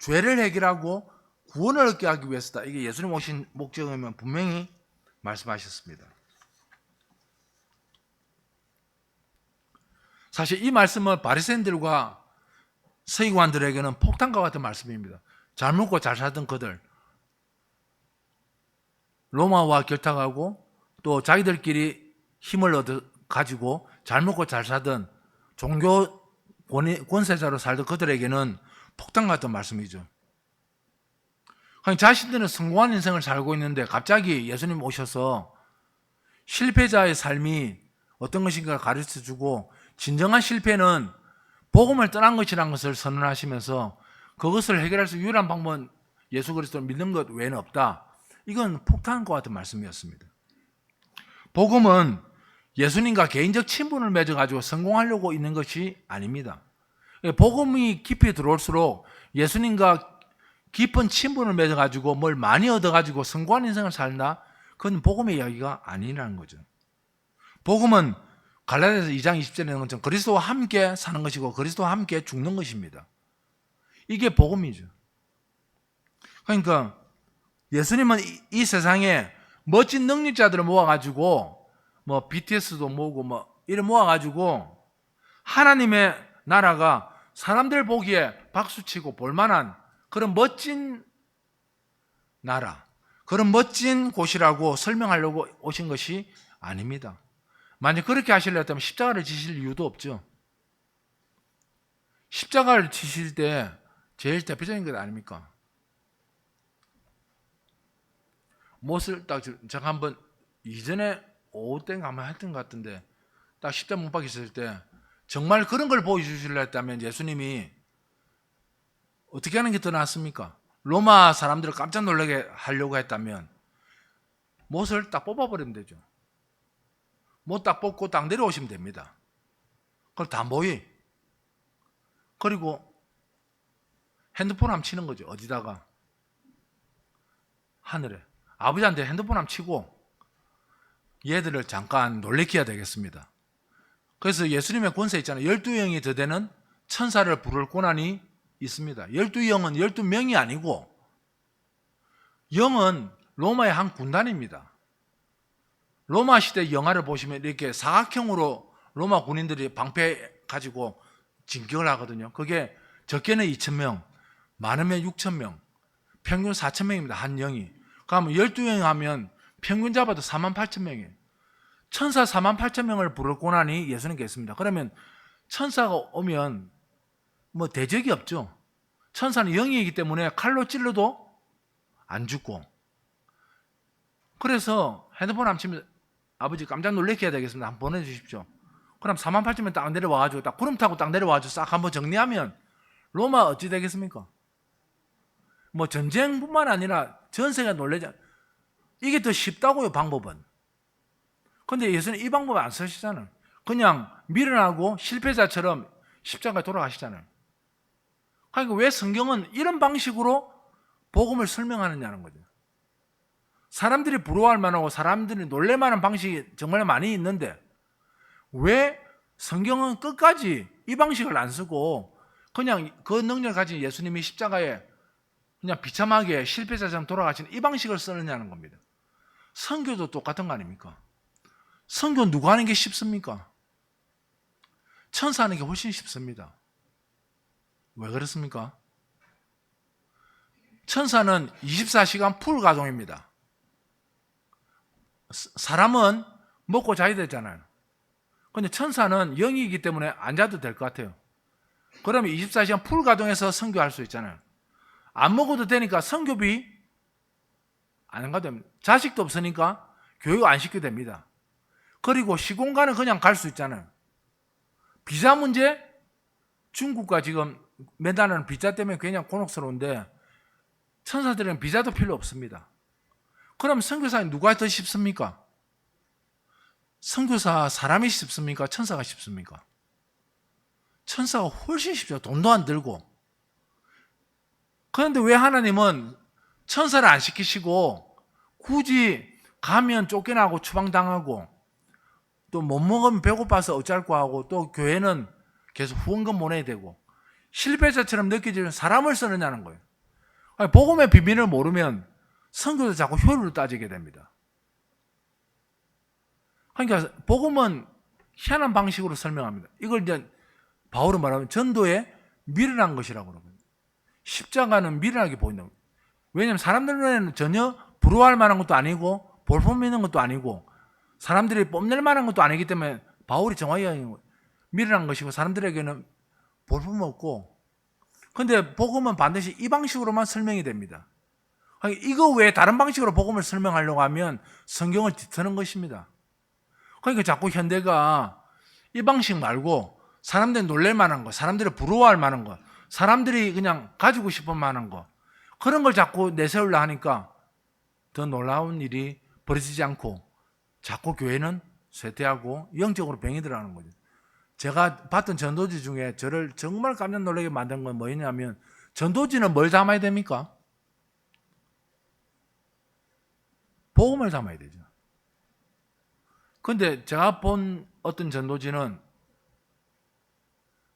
죄를 해결하고 구원을 얻게 하기 위해서다. 이게 예수님 오신 목적이면 분명히 말씀하셨습니다. 사실 이 말씀은 바리새인들과 서기관들에게는 폭탄과 같은 말씀입니다. 잘 먹고 잘 살던 그들, 로마와 결탁하고 또 자기들끼리 힘을 얻어 가지고 잘 먹고 잘 살던 종교 권세자로 살던 그들에게는 폭탄 같은 말씀이죠. 자신들은 성공한 인생을 살고 있는데 갑자기 예수님 오셔서 실패자의 삶이 어떤 것인가 가르쳐주고 진정한 실패는 복음을 떠난 것이라는 것을 선언하시면서 그것을 해결할 수 유일한 방법은 예수 그리스도를 믿는 것 외에는 없다. 이건 폭탄과 같은 말씀이었습니다. 복음은 예수님과 개인적 친분을 맺어가지고 성공하려고 있는 것이 아닙니다. 복음이 깊이 들어올수록 예수님과 깊은 친분을 맺어가지고 뭘 많이 얻어가지고 성공한 인생을 살다? 그건 복음의 이야기가 아니라는 거죠. 복음은 갈라디아서 2장 20절에 있는 것처럼 그리스도와 함께 사는 것이고 그리스도와 함께 죽는 것입니다. 이게 복음이죠. 그러니까 예수님은 이 세상에 멋진 능력자들을 모아가지고 BTS도 모으고 이를 모아가지고 하나님의 나라가 사람들 보기에 박수치고 볼만한 그런 멋진 나라, 그런 멋진 곳이라고 설명하려고 오신 것이 아닙니다. 만약 그렇게 하시려 했다면 십자가를 지실 이유도 없죠. 십자가를 지실 때 제일 대표적인 것 아닙니까? 못을 제가 한번 이전에 오후 때인가 한번 했던 것 같은데 딱 십자가 못 박혔을 때 정말 그런 걸 보여주시려 했다면 예수님이 어떻게 하는 게 더 낫습니까? 로마 사람들을 깜짝 놀라게 하려고 했다면 못을 딱 뽑아버리면 되죠. 못 딱 뽑고 딱 내려오시면 됩니다. 그걸 다 모이. 그리고 핸드폰 한번 치는 거죠. 어디다가? 하늘에. 아버지한테 핸드폰 한번 치고 얘들을 잠깐 놀래켜야 되겠습니다. 그래서 예수님의 권세 있잖아요. 12영이 더 되는 천사를 부를 권한이 있습니다. 12영은 12명이 아니고 영은 로마의 한 군단입니다. 로마 시대 영화를 보시면 이렇게 사각형으로 로마 군인들이 방패 가지고 진격을 하거든요. 그게 적게는 2,000명, 많으면 6,000명, 평균 4,000명입니다. 한 영이. 그러면 12영 하면 평균 잡아도 48,000명이에요. 천사 48,000명을 부를 권한이 예수님께 있습니다. 그러면 천사가 오면 대적이 없죠. 천사는 영이기 때문에 칼로 찔러도 안 죽고. 그래서 핸드폰 한번 치면 아버지 깜짝 놀래켜야 되겠습니다. 한번 보내주십시오. 그럼 48,000명 딱 내려와가지고 딱 구름 타고 딱 내려와가지고 싹 한번 정리하면 로마 어찌 되겠습니까? 전쟁뿐만 아니라 전세가 놀래자. 이게 더 쉽다고요, 방법은. 근데 예수는 이 방법 안 쓰시잖아요. 그냥 미련하고 실패자처럼 십자가에 돌아가시잖아요. 그러니까 왜 성경은 이런 방식으로 복음을 설명하느냐는 거죠. 사람들이 부러워할 만하고 사람들이 놀랄 만한 방식이 정말 많이 있는데 왜 성경은 끝까지 이 방식을 안 쓰고 그냥 그 능력을 가진 예수님이 십자가에 그냥 비참하게 실패자처럼 돌아가시는 이 방식을 쓰느냐는 겁니다. 선교도 똑같은 거 아닙니까? 선교 누가 하는 게 쉽습니까? 천사 하는 게 훨씬 쉽습니다. 왜 그렇습니까? 천사는 24시간 풀 가동입니다. 사람은 먹고 자야 되잖아요. 근데 천사는 영이기 때문에 안 자도 될 것 같아요. 그러면 24시간 풀 가동해서 선교할 수 있잖아요. 안 먹어도 되니까 선교비 안 가도 됩니다. 자식도 없으니까 교육 안 시켜도 됩니다. 그리고 시공간은 그냥 갈 수 있잖아요. 비자 문제? 중국과 지금 매달리는 비자 때문에 그냥 곤혹스러운데 천사들은 비자도 필요 없습니다. 그럼 선교사에 누가 더 쉽습니까? 선교사 사람이 쉽습니까? 천사가 쉽습니까? 천사가 훨씬 쉽죠. 돈도 안 들고. 그런데 왜 하나님은 천사를 안 시키시고 굳이 가면 쫓겨나고 추방당하고 또 못 먹으면 배고파서 어쩔 거 하고 또 교회는 계속 후원금 보내야 되고 실패자처럼 느껴지는 사람을 쓰느냐는 거예요. 아니, 복음의 비밀을 모르면 선교도 자꾸 효율을 따지게 됩니다. 그러니까 복음은 희한한 방식으로 설명합니다. 이걸 이제 바울은 말하면 전도에 미련한 것이라고 그러거든요. 십자가는 미련하게 보인다고. 왜냐하면 사람들 눈에는 전혀 부러워할 만한 것도 아니고 볼품 있는 것도 아니고 사람들이 뽐낼 만한 것도 아니기 때문에 바울이 정확히 미련한 것이고 사람들에게는 볼품 없고, 근데 복음은 반드시 이 방식으로만 설명이 됩니다. 이거 외에 다른 방식으로 복음을 설명하려고 하면 성경을 뒤트는 것입니다. 그러니까 자꾸 현대가 이 방식 말고 사람들이 놀랄 만한 거, 사람들이 부러워할 만한 거, 사람들이 그냥 가지고 싶을 만한 거, 그런 걸 자꾸 내세우려 하니까 더 놀라운 일이 벌어지지 않고 자꾸 교회는 쇠퇴하고 영적으로 병이 들어가는 거죠. 제가 봤던 전도지 중에 저를 정말 깜짝 놀라게 만든 건 뭐였냐면, 전도지는 뭘 담아야 됩니까? 복음을 담아야 되죠. 근데 제가 본 어떤 전도지는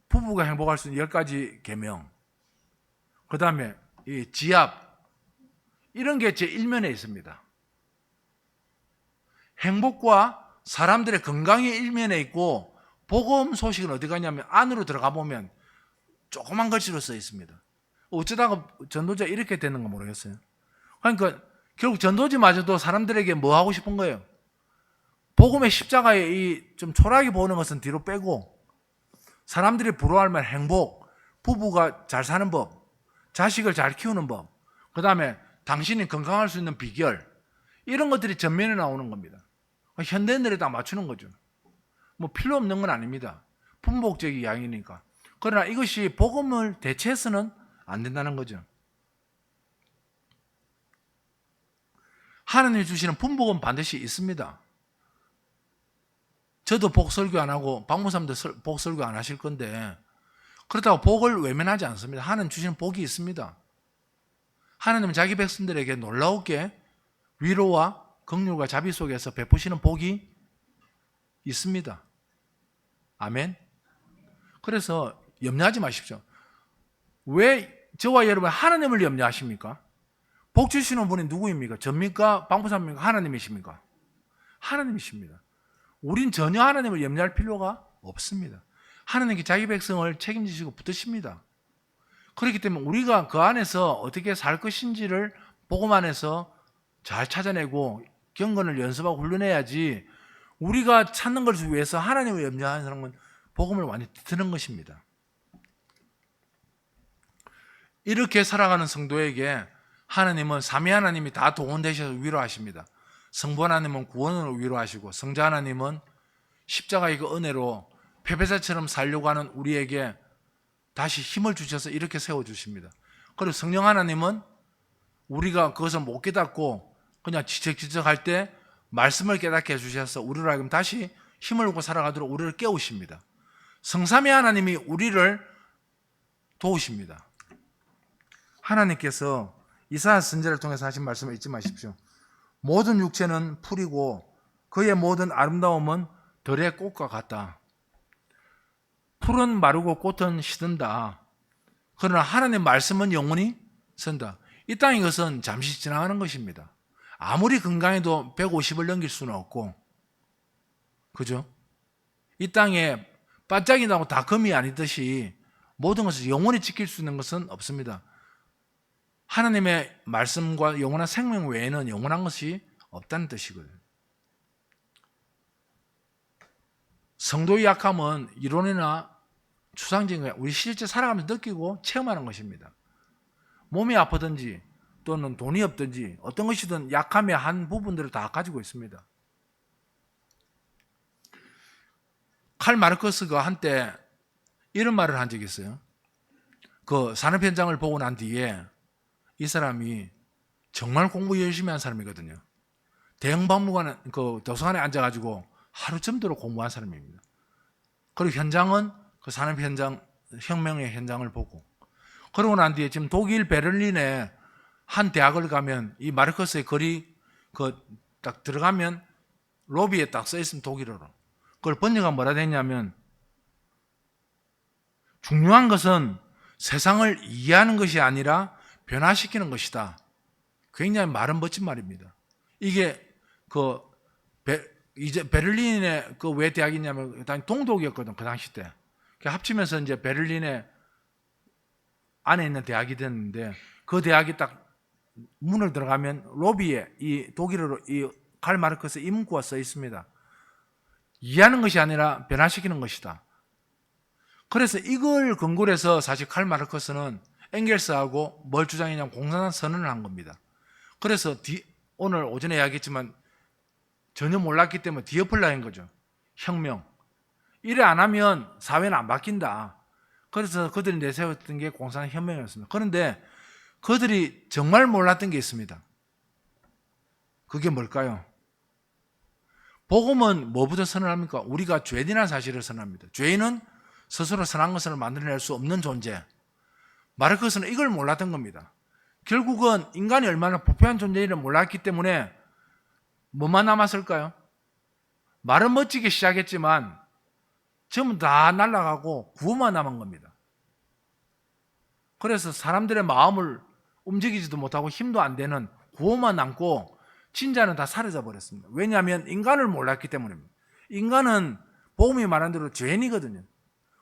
부부가 행복할 수 있는 10가지 계명, 그 다음에 이 지압, 이런 게 제 1면에 있습니다. 행복과 사람들의 건강이 1면에 있고 복음 소식은 어디 가냐면 안으로 들어가 보면 조그만 글씨로 써 있습니다. 어쩌다가 전도지가 이렇게 되는 거 모르겠어요. 그러니까 결국 전도지마저도 사람들에게 뭐 하고 싶은 거예요? 복음의 십자가의 이 좀 초라하게 보는 것은 뒤로 빼고 사람들이 부러워할 만한 행복, 부부가 잘 사는 법, 자식을 잘 키우는 법, 그 다음에 당신이 건강할 수 있는 비결, 이런 것들이 전면에 나오는 겁니다. 현대인들에 다 맞추는 거죠. 뭐 필요 없는 건 아닙니다. 분복적인 이야기니까. 그러나 이것이 복음을 대체해서는 안 된다는 거죠. 하나님이 주시는 분복은 반드시 있습니다. 저도 복설교 안 하고 박무사님도 복설교 안 하실 건데 그렇다고 복을 외면하지 않습니다. 하나님 주시는 복이 있습니다. 하나님은 자기 백성들에게 놀라우게 위로와 긍휼과 자비 속에서 베푸시는 복이 있습니다. 아멘. 그래서 염려하지 마십시오. 왜 저와 여러분 하나님을 염려하십니까? 복 주시는 분이 누구입니까? 접니까? 박무사입니까? 하나님이십니까? 하나님이십니다. 우린 전혀 하나님을 염려할 필요가 없습니다. 하나님께 자기 백성을 책임지시고 붙드십니다. 그렇기 때문에 우리가 그 안에서 어떻게 살 것인지를 복음 안에서 잘 찾아내고 경건을 연습하고 훈련해야지, 우리가 찾는 것을 위해서 하나님을 염려하는 사람은 복음을 완전히 뒤트는 것입니다. 이렇게 살아가는 성도에게 하나님은 삼위 하나님이 다 동원되셔서 위로하십니다. 성부 하나님은 구원으로 위로하시고 성자 하나님은 십자가의 그 은혜로 패배자처럼 살려고 하는 우리에게 다시 힘을 주셔서 이렇게 세워주십니다. 그리고 성령 하나님은 우리가 그것을 못 깨닫고 그냥 지적지적할 때 말씀을 깨닫게 해주셔서 우리로 하여금 다시 힘을 얻고 살아가도록 우리를 깨우십니다. 성삼위 하나님이 우리를 도우십니다. 하나님께서 이사야 선지자를 통해서 하신 말씀을 잊지 마십시오. 모든 육체는 풀이고 그의 모든 아름다움은 들의 꽃과 같다. 풀은 마르고 꽃은 시든다. 그러나 하나님의 말씀은 영원히 선다. 이 땅의 것은 잠시 지나가는 것입니다. 아무리 건강해도 150을 넘길 수는 없고, 그죠? 이 땅에 반짝이 나고 다 금이 아니듯이 모든 것을 영원히 지킬 수 있는 것은 없습니다. 하나님의 말씀과 영원한 생명 외에는 영원한 것이 없다는 뜻이거든요. 성도의 약함은 이론이나 추상적인 거야. 우리 실제 살아가면서 느끼고 체험하는 것입니다. 몸이 아프든지 또는 돈이 없든지 어떤 것이든 약함의 한 부분들을 다 가지고 있습니다. 칼 마르크스가 한때 이런 말을 한 적이 있어요. 그 산업 현장을 보고 난 뒤에 이 사람이 정말 공부 열심히 한 사람이거든요. 대형 박물관 그 도서관에 앉아가지고 하루 점도로 공부한 사람입니다. 그리고 현장은 그 산업 현장, 혁명의 현장을 보고, 그러고 난 뒤에 지금 독일 베를린에 한 대학을 가면 이 마르크스의 글이 그 딱 들어가면 로비에 딱 써 있으면 독일어로. 그걸 번역하면 뭐라 되냐면, 중요한 것은 세상을 이해하는 것이 아니라 변화시키는 것이다. 굉장히 말은 멋진 말입니다. 이게 이제 베를린에 그 왜 대학이냐면 동독이었거든, 그 당시 때. 합치면서 이제 베를린에 안에 있는 대학이 됐는데, 그 대학이 딱 문을 들어가면 로비에 이 독일어로 이 칼 마르크스 이 문구가 써 있습니다. 이해하는 것이 아니라 변화시키는 것이다. 그래서 이걸 근거로 해서 사실 칼 마르크스는 엥겔스하고 뭘 주장했냐면 공산당 선언을 한 겁니다. 그래서 오늘 오전에 이야기했지만 전혀 몰랐기 때문에 디어플라인 거죠. 혁명. 이래 안 하면 사회는 안 바뀐다. 그래서 그들이 내세웠던 게 공산당 혁명이었습니다. 그런데 그들이 정말 몰랐던 게 있습니다. 그게 뭘까요? 복음은 뭐부터 선언합니까? 우리가 죄인이라는 사실을 선언합니다. 죄인은 스스로 선한 것을 만들어낼 수 없는 존재. 마르크스는 이걸 몰랐던 겁니다. 결국은 인간이 얼마나 부패한 존재인지를 몰랐기 때문에 뭐만 남았을까요? 말은 멋지게 시작했지만 전부 다 날아가고 구호만 남은 겁니다. 그래서 사람들의 마음을 움직이지도 못하고 힘도 안 되는 구호만 남고 진짜는 다 사라져 버렸습니다. 왜냐하면 인간을 몰랐기 때문입니다. 인간은 복음이 말한 대로 죄인이거든요.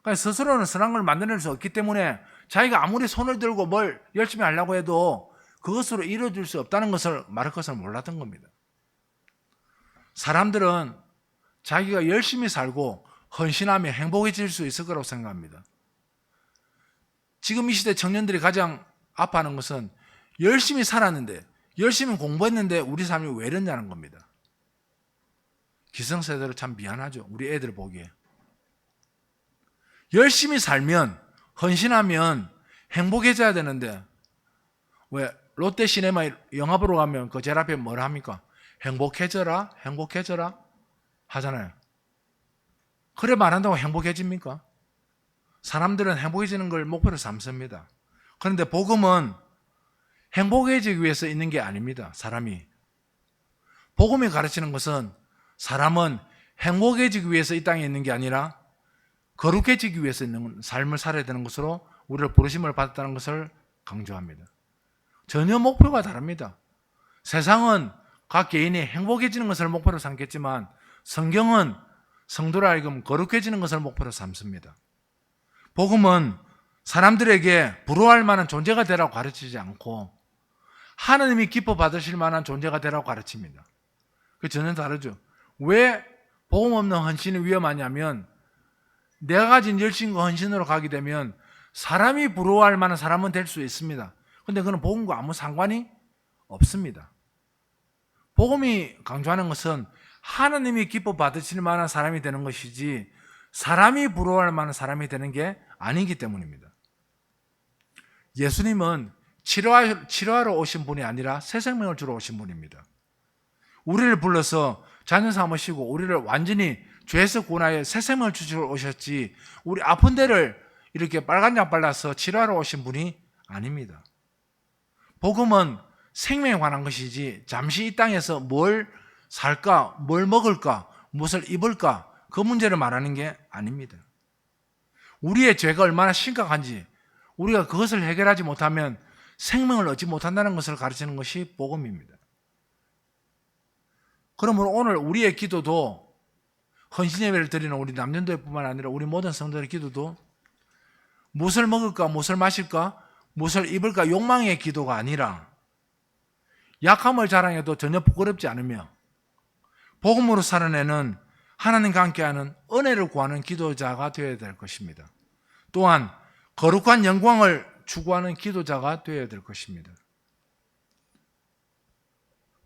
그러니까 스스로는 선한 걸 만들어낼 수 없기 때문에 자기가 아무리 손을 들고 뭘 열심히 하려고 해도 그것으로 이루어질 수 없다는 것을 마르크스는 몰랐던 겁니다. 사람들은 자기가 열심히 살고 헌신하며 행복해질 수 있을 거라고 생각합니다. 지금 이 시대 청년들이 가장 아파하는 것은 열심히 살았는데, 열심히 공부했는데 우리 삶이 왜 이러냐는 겁니다. 기성세대로 참 미안하죠. 우리 애들 보기에. 열심히 살면, 헌신하면 행복해져야 되는데, 왜 롯데 시네마 영화 보러 가면 그 제일 앞에 뭐라 합니까? 행복해져라, 행복해져라 하잖아요. 그래 말한다고 행복해집니까? 사람들은 행복해지는 걸 목표로 삼습니다. 그런데 복음은 행복해지기 위해서 있는 게 아닙니다. 사람이. 복음이 가르치는 것은 사람은 행복해지기 위해서 이 땅에 있는 게 아니라 거룩해지기 위해서 있는 삶을 살아야 되는 것으로 우리를 부르심을 받았다는 것을 강조합니다. 전혀 목표가 다릅니다. 세상은 각 개인이 행복해지는 것을 목표로 삼겠지만 성경은 성도로 하여금 거룩해지는 것을 목표로 삼습니다. 복음은 사람들에게 부러워할 만한 존재가 되라고 가르치지 않고 하나님이 기뻐 받으실 만한 존재가 되라고 가르칩니다. 그 전혀 다르죠. 왜 복음 없는 헌신이 위험하냐면 내가 가진 열심과 헌신으로 가게 되면 사람이 부러워할 만한 사람은 될 수 있습니다. 그런데 그건 복음과 아무 상관이 없습니다. 복음이 강조하는 것은 하나님이 기뻐 받으실 만한 사람이 되는 것이지 사람이 부러워할 만한 사람이 되는 게 아니기 때문입니다. 예수님은 치료하러 오신 분이 아니라 새 생명을 주러 오신 분입니다. 우리를 불러서 자녀 삼으시고 우리를 완전히 죄에서 구원하여 새 생명을 주시러 오셨지 우리 아픈 데를 이렇게 빨간 약 발라서 치료하러 오신 분이 아닙니다. 복음은 생명에 관한 것이지 잠시 이 땅에서 뭘 살까, 뭘 먹을까, 무엇을 입을까 그 문제를 말하는 게 아닙니다. 우리의 죄가 얼마나 심각한지 우리가 그것을 해결하지 못하면 생명을 얻지 못한다는 것을 가르치는 것이 복음입니다. 그러므로 오늘 우리의 기도도 헌신 예배를 드리는 우리 남년도뿐만 아니라 우리 모든 성도들의 기도도 무엇을 먹을까, 무엇을 마실까, 무엇을 입을까 욕망의 기도가 아니라 약함을 자랑해도 전혀 부끄럽지 않으며 복음으로 살아내는 하나님과 함께하는 은혜를 구하는 기도자가 되어야 될 것입니다. 또한 거룩한 영광을 추구하는 기도자가 되어야 될 것입니다.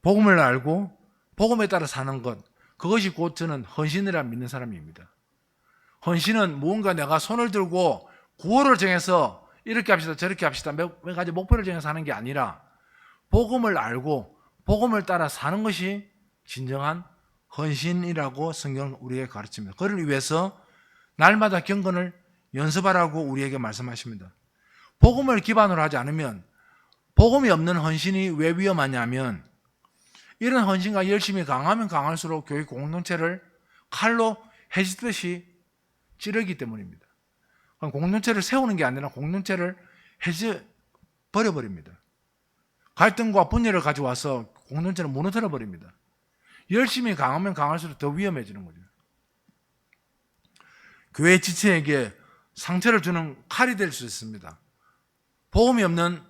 복음을 알고 복음에 따라 사는 것, 그것이 곧 저는 헌신이라 믿는 사람입니다. 헌신은 무언가 내가 손을 들고 구호를 정해서 이렇게 합시다 저렇게 합시다 몇 가지 목표를 정해서 하는 게 아니라 복음을 알고 복음을 따라 사는 것이 진정한 헌신이라고 성경은 우리에게 가르칩니다. 그를 위해서 날마다 경건을 연습하라고 우리에게 말씀하십니다. 복음을 기반으로 하지 않으면, 복음이 없는 헌신이 왜 위험하냐면, 이런 헌신과 열심히 강하면 강할수록 교회 공동체를 칼로 해지듯이 찌르기 때문입니다. 공동체를 세우는 게 아니라 공동체를 해지 버려버립니다. 갈등과 분열을 가져와서 공동체를 무너뜨려 버립니다. 열심히 강하면 강할수록 더 위험해지는 거죠. 교회 지체에게 상처를 주는 칼이 될 수 있습니다. 복음이 없는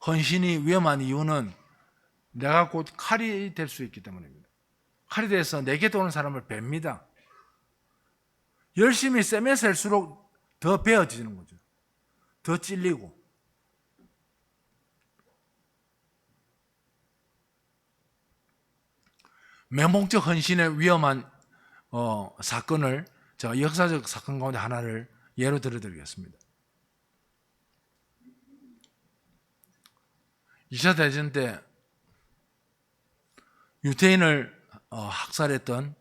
헌신이 위험한 이유는 내가 곧 칼이 될 수 있기 때문입니다. 칼이 돼서 내게 도는 사람을 뵙니다. 열심히 세면 셀수록 더 베어지는 거죠. 더 찔리고. 맹목적 헌신의 위험한 사건을 제가 역사적 사건 가운데 하나를 예로 들어드리겠습니다. 2차 대전 때 유태인을 학살했던,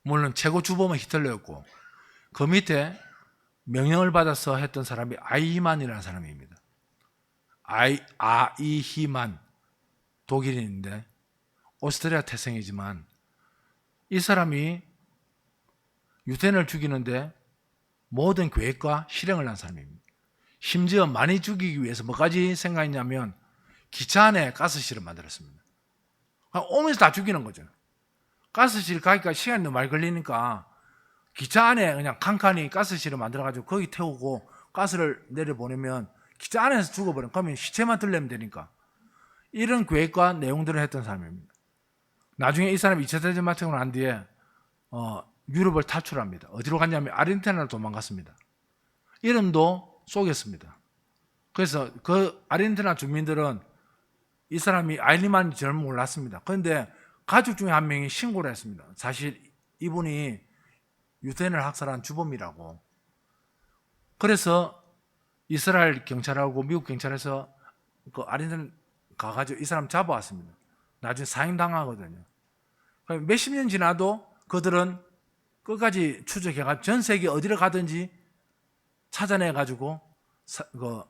물론 최고 주범은 히틀러였고, 그 밑에 명령을 받아서 했던 사람이 아이히만이라는 사람입니다. 아이히만, 독일인인데 오스트리아 태생이지만 이 사람이 유태인을 죽이는데 모든 계획과 실행을 한 사람입니다. 심지어 많이 죽이기 위해서 뭐까지 생각했냐면 기차 안에 가스실을 만들었습니다. 오면서 다 죽이는 거죠. 가스실 가기까지 시간이 너무 많이 걸리니까 기차 안에 그냥 칸칸이 가스실을 만들어가지고 거기 태우고 가스를 내려보내면 기차 안에서 죽어버리면, 그러면 시체만 들려면 되니까. 이런 계획과 내용들을 했던 사람입니다. 나중에 이 사람이 2차 대전 마치고 난 뒤에 유럽을 탈출합니다. 어디로 갔냐면 아르헨티나로 도망갔습니다. 이름도 속였습니다. 그래서 그 아르헨티나 주민들은 이 사람이 아이히만인 줄 몰랐습니다. 그런데 가족 중에 한 명이 신고를 했습니다. 사실 이분이 유태인을 학살한 주범이라고. 그래서 이스라엘 경찰하고 미국 경찰에서 그 아르헨티나 가가지고 이 사람 잡아왔습니다. 나중에 사형당하거든요. 몇십 년 지나도 그들은 끝까지 추적해가지고 전 세계 어디를 가든지 찾아내가지고 그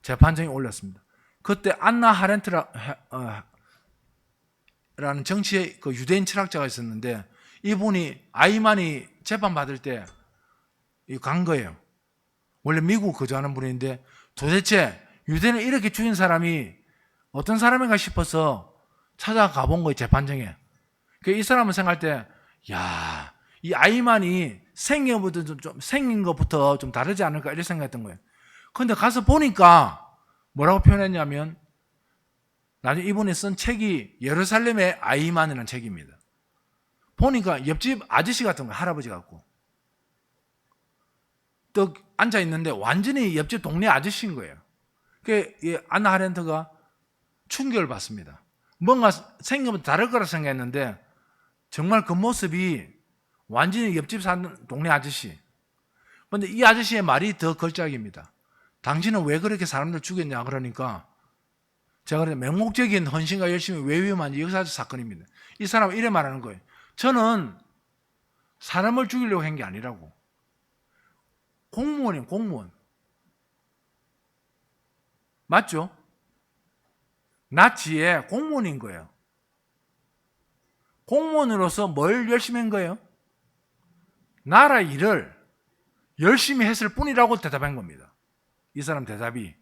재판정에 올렸습니다. 그때 안나 하렌트라는 정치의 그 유대인 철학자가 있었는데, 이분이 아이만이 재판받을 때 간 거예요. 원래 미국 거주하는 분인데 도대체 유대인을 이렇게 죽인 사람이 어떤 사람인가 싶어서 찾아가 본 거예요, 재판정에. 이 사람은 생각할 때, 야, 이 아이만이 생긴 것부터 좀 다르지 않을까 이렇게 생각했던 거예요. 그런데 가서 보니까 뭐라고 표현했냐면, 나중에 이분이 쓴 책이 예루살렘의 아이만이라는 책입니다. 보니까 옆집 아저씨 같은 거예요, 할아버지 같고. 또 앉아 있는데 완전히 옆집 동네 아저씨인 거예요. 안나 하렌트가 충격을 받습니다. 뭔가 생긴 것부터 다를 거라 생각했는데 정말 그 모습이 완전히 옆집 사는 동네 아저씨. 그런데 이 아저씨의 말이 더 걸작입니다. 당신은 왜 그렇게 사람들 죽였냐 그러니까, 제가 그래 맹목적인 헌신과 열심이 왜 위험한지 역사적 사건입니다. 이 사람은 이래 말하는 거예요. 저는 사람을 죽이려고 한 게 아니라고. 공무원이에요, 공무원. 맞죠? 나치의 공무원인 거예요. 공무원으로서 뭘 열심히 한 거예요? 나라 일을 열심히 했을 뿐이라고 대답한 겁니다. 이 사람 대답이.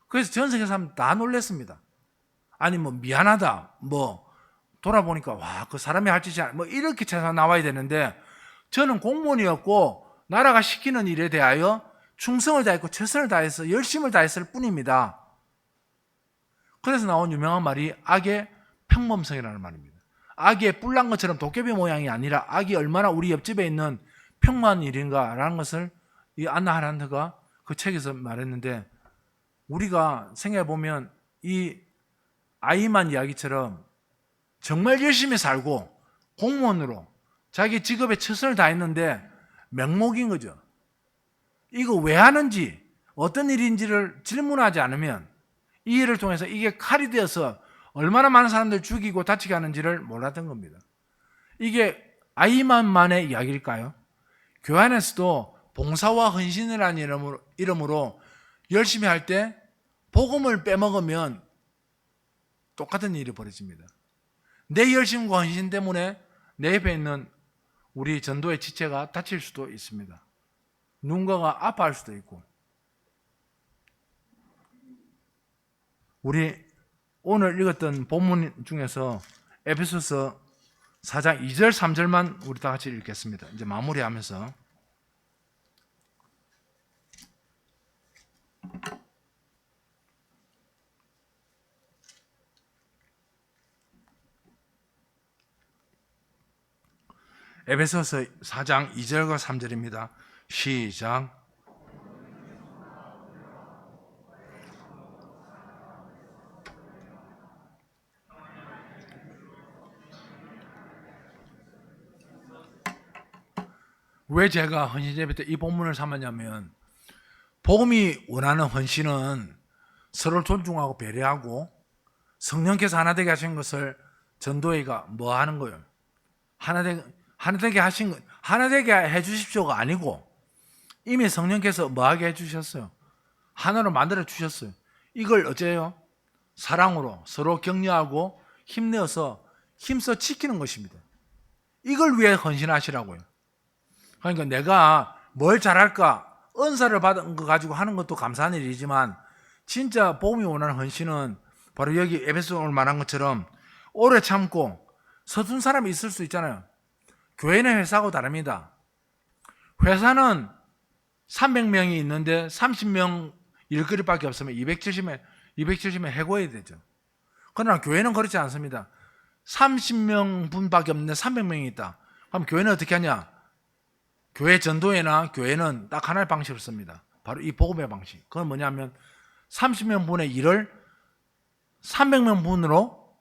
그래서 전 세계 사람 다 놀랐습니다. 아니 미안하다, 돌아보니까 와, 그 사람이 할 짓이 이렇게 최소한 나와야 되는데, 저는 공무원이었고 나라가 시키는 일에 대하여 충성을 다했고 최선을 다해서 열심을 다했을 뿐입니다. 그래서 나온 유명한 말이 악의 평범성이라는 말입니다. 악의 뿔난 것처럼 도깨비 모양이 아니라 악이 얼마나 우리 옆집에 있는 평범한 일인가라는 것을 이 안나 하란트가 그 책에서 말했는데, 우리가 생각해보면 이 아이만 이야기처럼 정말 열심히 살고 공무원으로 자기 직업에 최선을 다했는데 맹목인 거죠. 이거 왜 하는지, 어떤 일인지를 질문하지 않으면 이 일을 통해서 이게 칼이 되어서 얼마나 많은 사람들 죽이고 다치게 하는지를 몰랐던 겁니다. 이게 아이만만의 이야기일까요? 교회 안에서도 봉사와 헌신이라는 이름으로 열심히 할 때 복음을 빼먹으면 똑같은 일이 벌어집니다. 내 열심과 헌신 때문에 내 옆에 있는 우리 전도의 지체가 다칠 수도 있습니다. 누군가가 아파할 수도 있고. 우리 오늘 읽었던 본문 중에서 에베소서 4장 2절 3절만 우리 다 같이 읽겠습니다. 이제 마무리하면서 에베소서 4장 2절과 3절입니다. 시작. 왜 제가 헌신 예배 때 이 본문을 삼았냐면, 복음이 원하는 헌신은 서로를 존중하고 배려하고 성령께서 하나 되게 하신 것을 전도회가 뭐 하는 거예요? 하나 되게 해 주십시오가 아니고 이미 성령께서 뭐 하게 해 주셨어요? 하나로 만들어 주셨어요. 이걸 어째요? 사랑으로 서로 격려하고 힘내어서 힘써 지키는 것입니다. 이걸 위해 헌신하시라고요. 그러니까 내가 뭘 잘할까, 은사를 받은 거 가지고 하는 것도 감사한 일이지만, 진짜 복음이 원하는 헌신은 바로 여기 에베소 오늘 말한 것처럼 오래 참고 서툰 사람이 있을 수 있잖아요. 교회는 회사하고 다릅니다. 회사는 300명이 있는데 30명 일거리밖에 없으면 270명 해고해야 되죠. 그러나 교회는 그렇지 않습니다. 30명 분밖에 없는데 300명이 있다. 그럼 교회는 어떻게 하냐? 교회 전도회나 교회는 딱 하나의 방식을 씁니다. 바로 이 복음의 방식. 그건 뭐냐면 30명 분의 일을 300명 분으로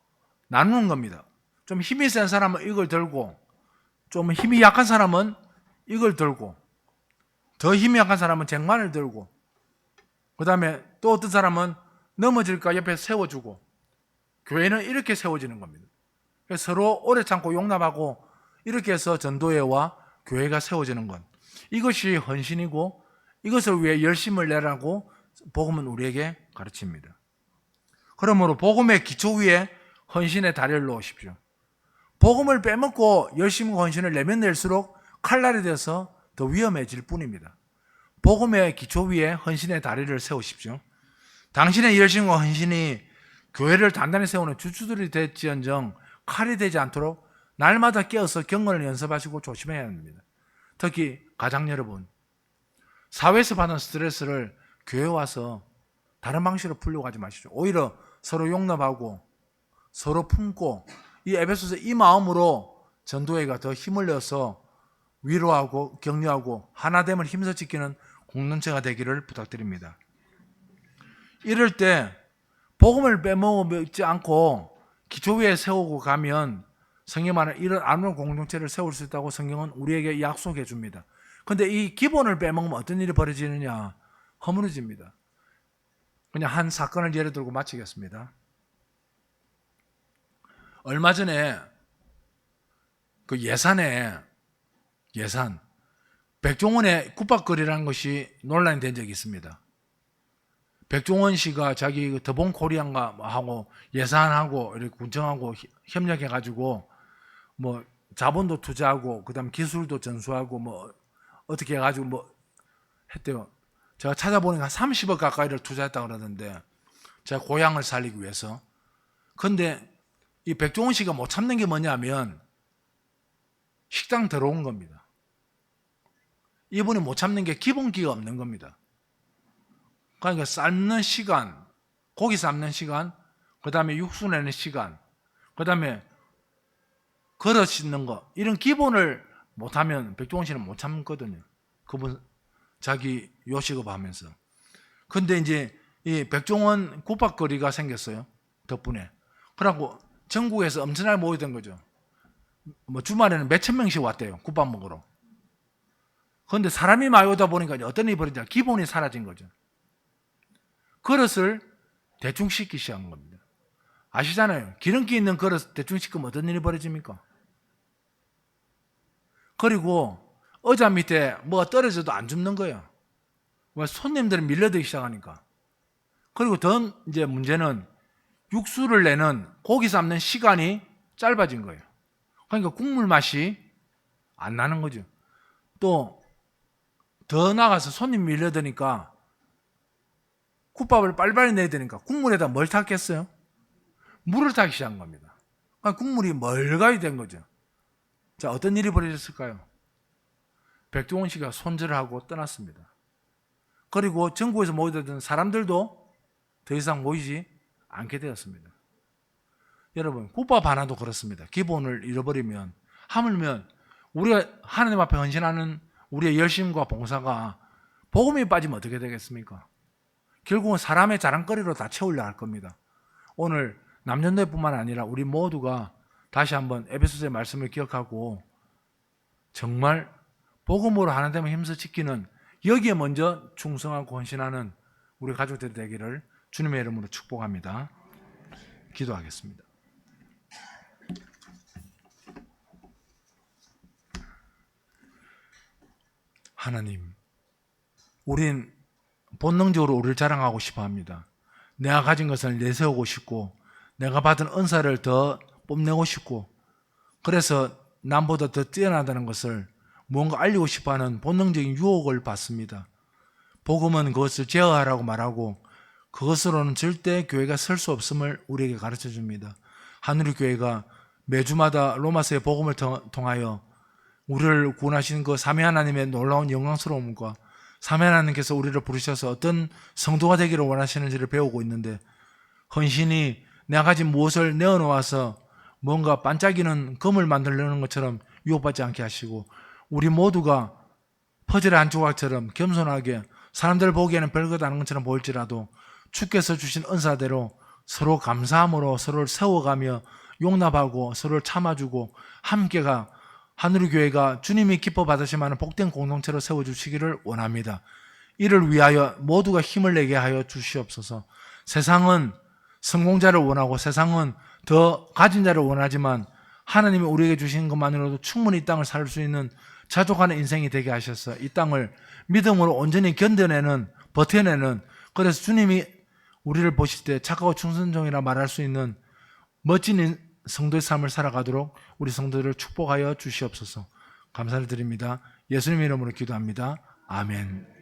나누는 겁니다. 좀 힘이 센 사람은 이걸 들고, 좀 힘이 약한 사람은 이걸 들고, 더 힘이 약한 사람은 쟁반을 들고, 그 다음에 또 어떤 사람은 넘어질까 옆에 세워주고, 교회는 이렇게 세워지는 겁니다. 그래서 서로 오래 참고 용납하고 이렇게 해서 전도회와 교회가 세워지는 것, 이것이 헌신이고 이것을 위해 열심을 내라고 복음은 우리에게 가르칩니다. 그러므로 복음의 기초 위에 헌신의 다리를 놓으십시오. 복음을 빼먹고 열심과 헌신을 내면 낼수록 칼날이 되어서 더 위험해질 뿐입니다. 복음의 기초 위에 헌신의 다리를 세우십시오. 당신의 열심과 헌신이 교회를 단단히 세우는 주추들이 될지언정 칼이 되지 않도록 날마다 깨어서 경건을 연습하시고 조심해야 합니다. 특히 가장 여러분, 사회에서 받는 스트레스를 교회 와서 다른 방식으로 풀려고 하지 마시죠. 오히려 서로 용납하고 서로 품고 이 에베소서 이 마음으로 전도회가 더 힘을 내서 위로하고 격려하고 하나됨을 힘써 지키는 공동체가 되기를 부탁드립니다. 이럴 때 복음을 빼먹지 않고 기초 위에 세우고 가면 성경에 말하는 이런 아름다운 공동체를 세울 수 있다고 성경은 우리에게 약속해 줍니다. 그런데 이 기본을 빼먹으면 어떤 일이 벌어지느냐? 허물어집니다. 그냥 한 사건을 예를 들고 마치겠습니다. 얼마 전에 그 예산 백종원의 국밥거리라는 것이 논란이 된 적이 있습니다. 백종원 씨가 자기 더본 코리안가 하고 예산하고 이렇게 군청하고 협력해가지고 뭐 자본도 투자하고 그다음 기술도 전수하고 뭐 어떻게 해가지고 뭐 했대요. 제가 찾아보니까 한 30억 가까이를 투자했다 그러는데, 제가 고향을 살리기 위해서. 근데 이 백종원 씨가 못 참는 게 뭐냐면 식당 들어온 겁니다. 이분이 못 참는 게 기본기가 없는 겁니다. 그러니까 삶는 시간, 고기 삶는 시간, 그 다음에 육수 내는 시간, 그 다음에 걸어 씻는 거, 이런 기본을 못하면 백종원 씨는 못 참거든요. 그분 자기 요식업 하면서. 근데 이제 이 백종원 국밥거리가 생겼어요. 덕분에. 그러고 전국에서 엄청나게 모이던 거죠. 뭐 주말에는 몇천 명씩 왔대요. 국밥 먹으러. 그런데 사람이 많이 오다 보니까 어떤 일이 벌어지냐? 기본이 사라진 거죠. 그릇을 대충 씻기 시작한 겁니다. 아시잖아요. 기름기 있는 그릇 대충 씻으면 어떤 일이 벌어집니까? 그리고 의자 밑에 뭐가 떨어져도 안 줍는 거예요. 왜? 손님들이 밀려들기 시작하니까. 그리고 더 이제 문제는 육수를 내는 고기 삶는 시간이 짧아진 거예요. 그러니까 국물 맛이 안 나는 거죠. 또 더 나가서 손님 밀려드니까 국밥을 빨리빨리 내야 되니까 국물에다 뭘 탔겠어요? 물을 타기 시작한 겁니다. 그러니까 국물이 멀가이 된 거죠. 자, 어떤 일이 벌어졌을까요? 백종원 씨가 손절을 하고 떠났습니다. 그리고 전국에서 모이던 사람들도 더 이상 모이지 않게 되었습니다. 여러분, 국밥 하나도 그렇습니다. 기본을 잃어버리면, 하물며 우리가 하나님 앞에 헌신하는 우리의 열심과 봉사가 복음이 빠지면 어떻게 되겠습니까? 결국은 사람의 자랑거리로 다 채우려 할 겁니다. 오늘 남전도회뿐만 아니라 우리 모두가 다시 한번 에베소서의 말씀을 기억하고 정말 복음으로 하나님을 힘써 지키는, 여기에 먼저 충성하고 헌신하는 우리 가족들이 되기를 주님의 이름으로 축복합니다. 기도하겠습니다. 하나님, 우린 본능적으로 우리를 자랑하고 싶어 합니다. 내가 가진 것을 내세우고 싶고, 내가 받은 은사를 더 뽐내고 싶고, 그래서 남보다 더 뛰어나다는 것을 뭔가 알리고 싶어 하는 본능적인 유혹을 받습니다. 복음은 그것을 제어하라고 말하고, 그것으로는 절대 교회가 설 수 없음을 우리에게 가르쳐 줍니다. 하늘의 교회가 매주마다 로마서의 복음을 통하여 우리를 구원하신 그 삼위 하나님의 놀라운 영광스러움과 삼위 하나님께서 우리를 부르셔서 어떤 성도가 되기를 원하시는지를 배우고 있는데, 헌신이 내가 가진 무엇을 내어놓아서 뭔가 반짝이는 금을 만들려는 것처럼 유혹받지 않게 하시고, 우리 모두가 퍼즐의 한 조각처럼 겸손하게 사람들 보기에는 별것 아닌 것처럼 보일지라도 주께서 주신 은사대로 서로 감사함으로 서로를 세워가며 용납하고 서로를 참아주고 함께가 하늘의 교회가 주님이 기뻐 받으시면 복된 공동체로 세워주시기를 원합니다. 이를 위하여 모두가 힘을 내게 하여 주시옵소서. 세상은 성공자를 원하고 세상은 더 가진 자를 원하지만 하나님이 우리에게 주신 것만으로도 충분히 이 땅을 살 수 있는 자족하는 인생이 되게 하셔서 이 땅을 믿음으로 온전히 견뎌내는, 버텨내는, 그래서 주님이 우리를 보실 때 착하고 충성종이라 말할 수 있는 멋진 성도의 삶을 살아가도록 우리 성도들을 축복하여 주시옵소서. 감사를 드립니다. 예수님 이름으로 기도합니다. 아멘.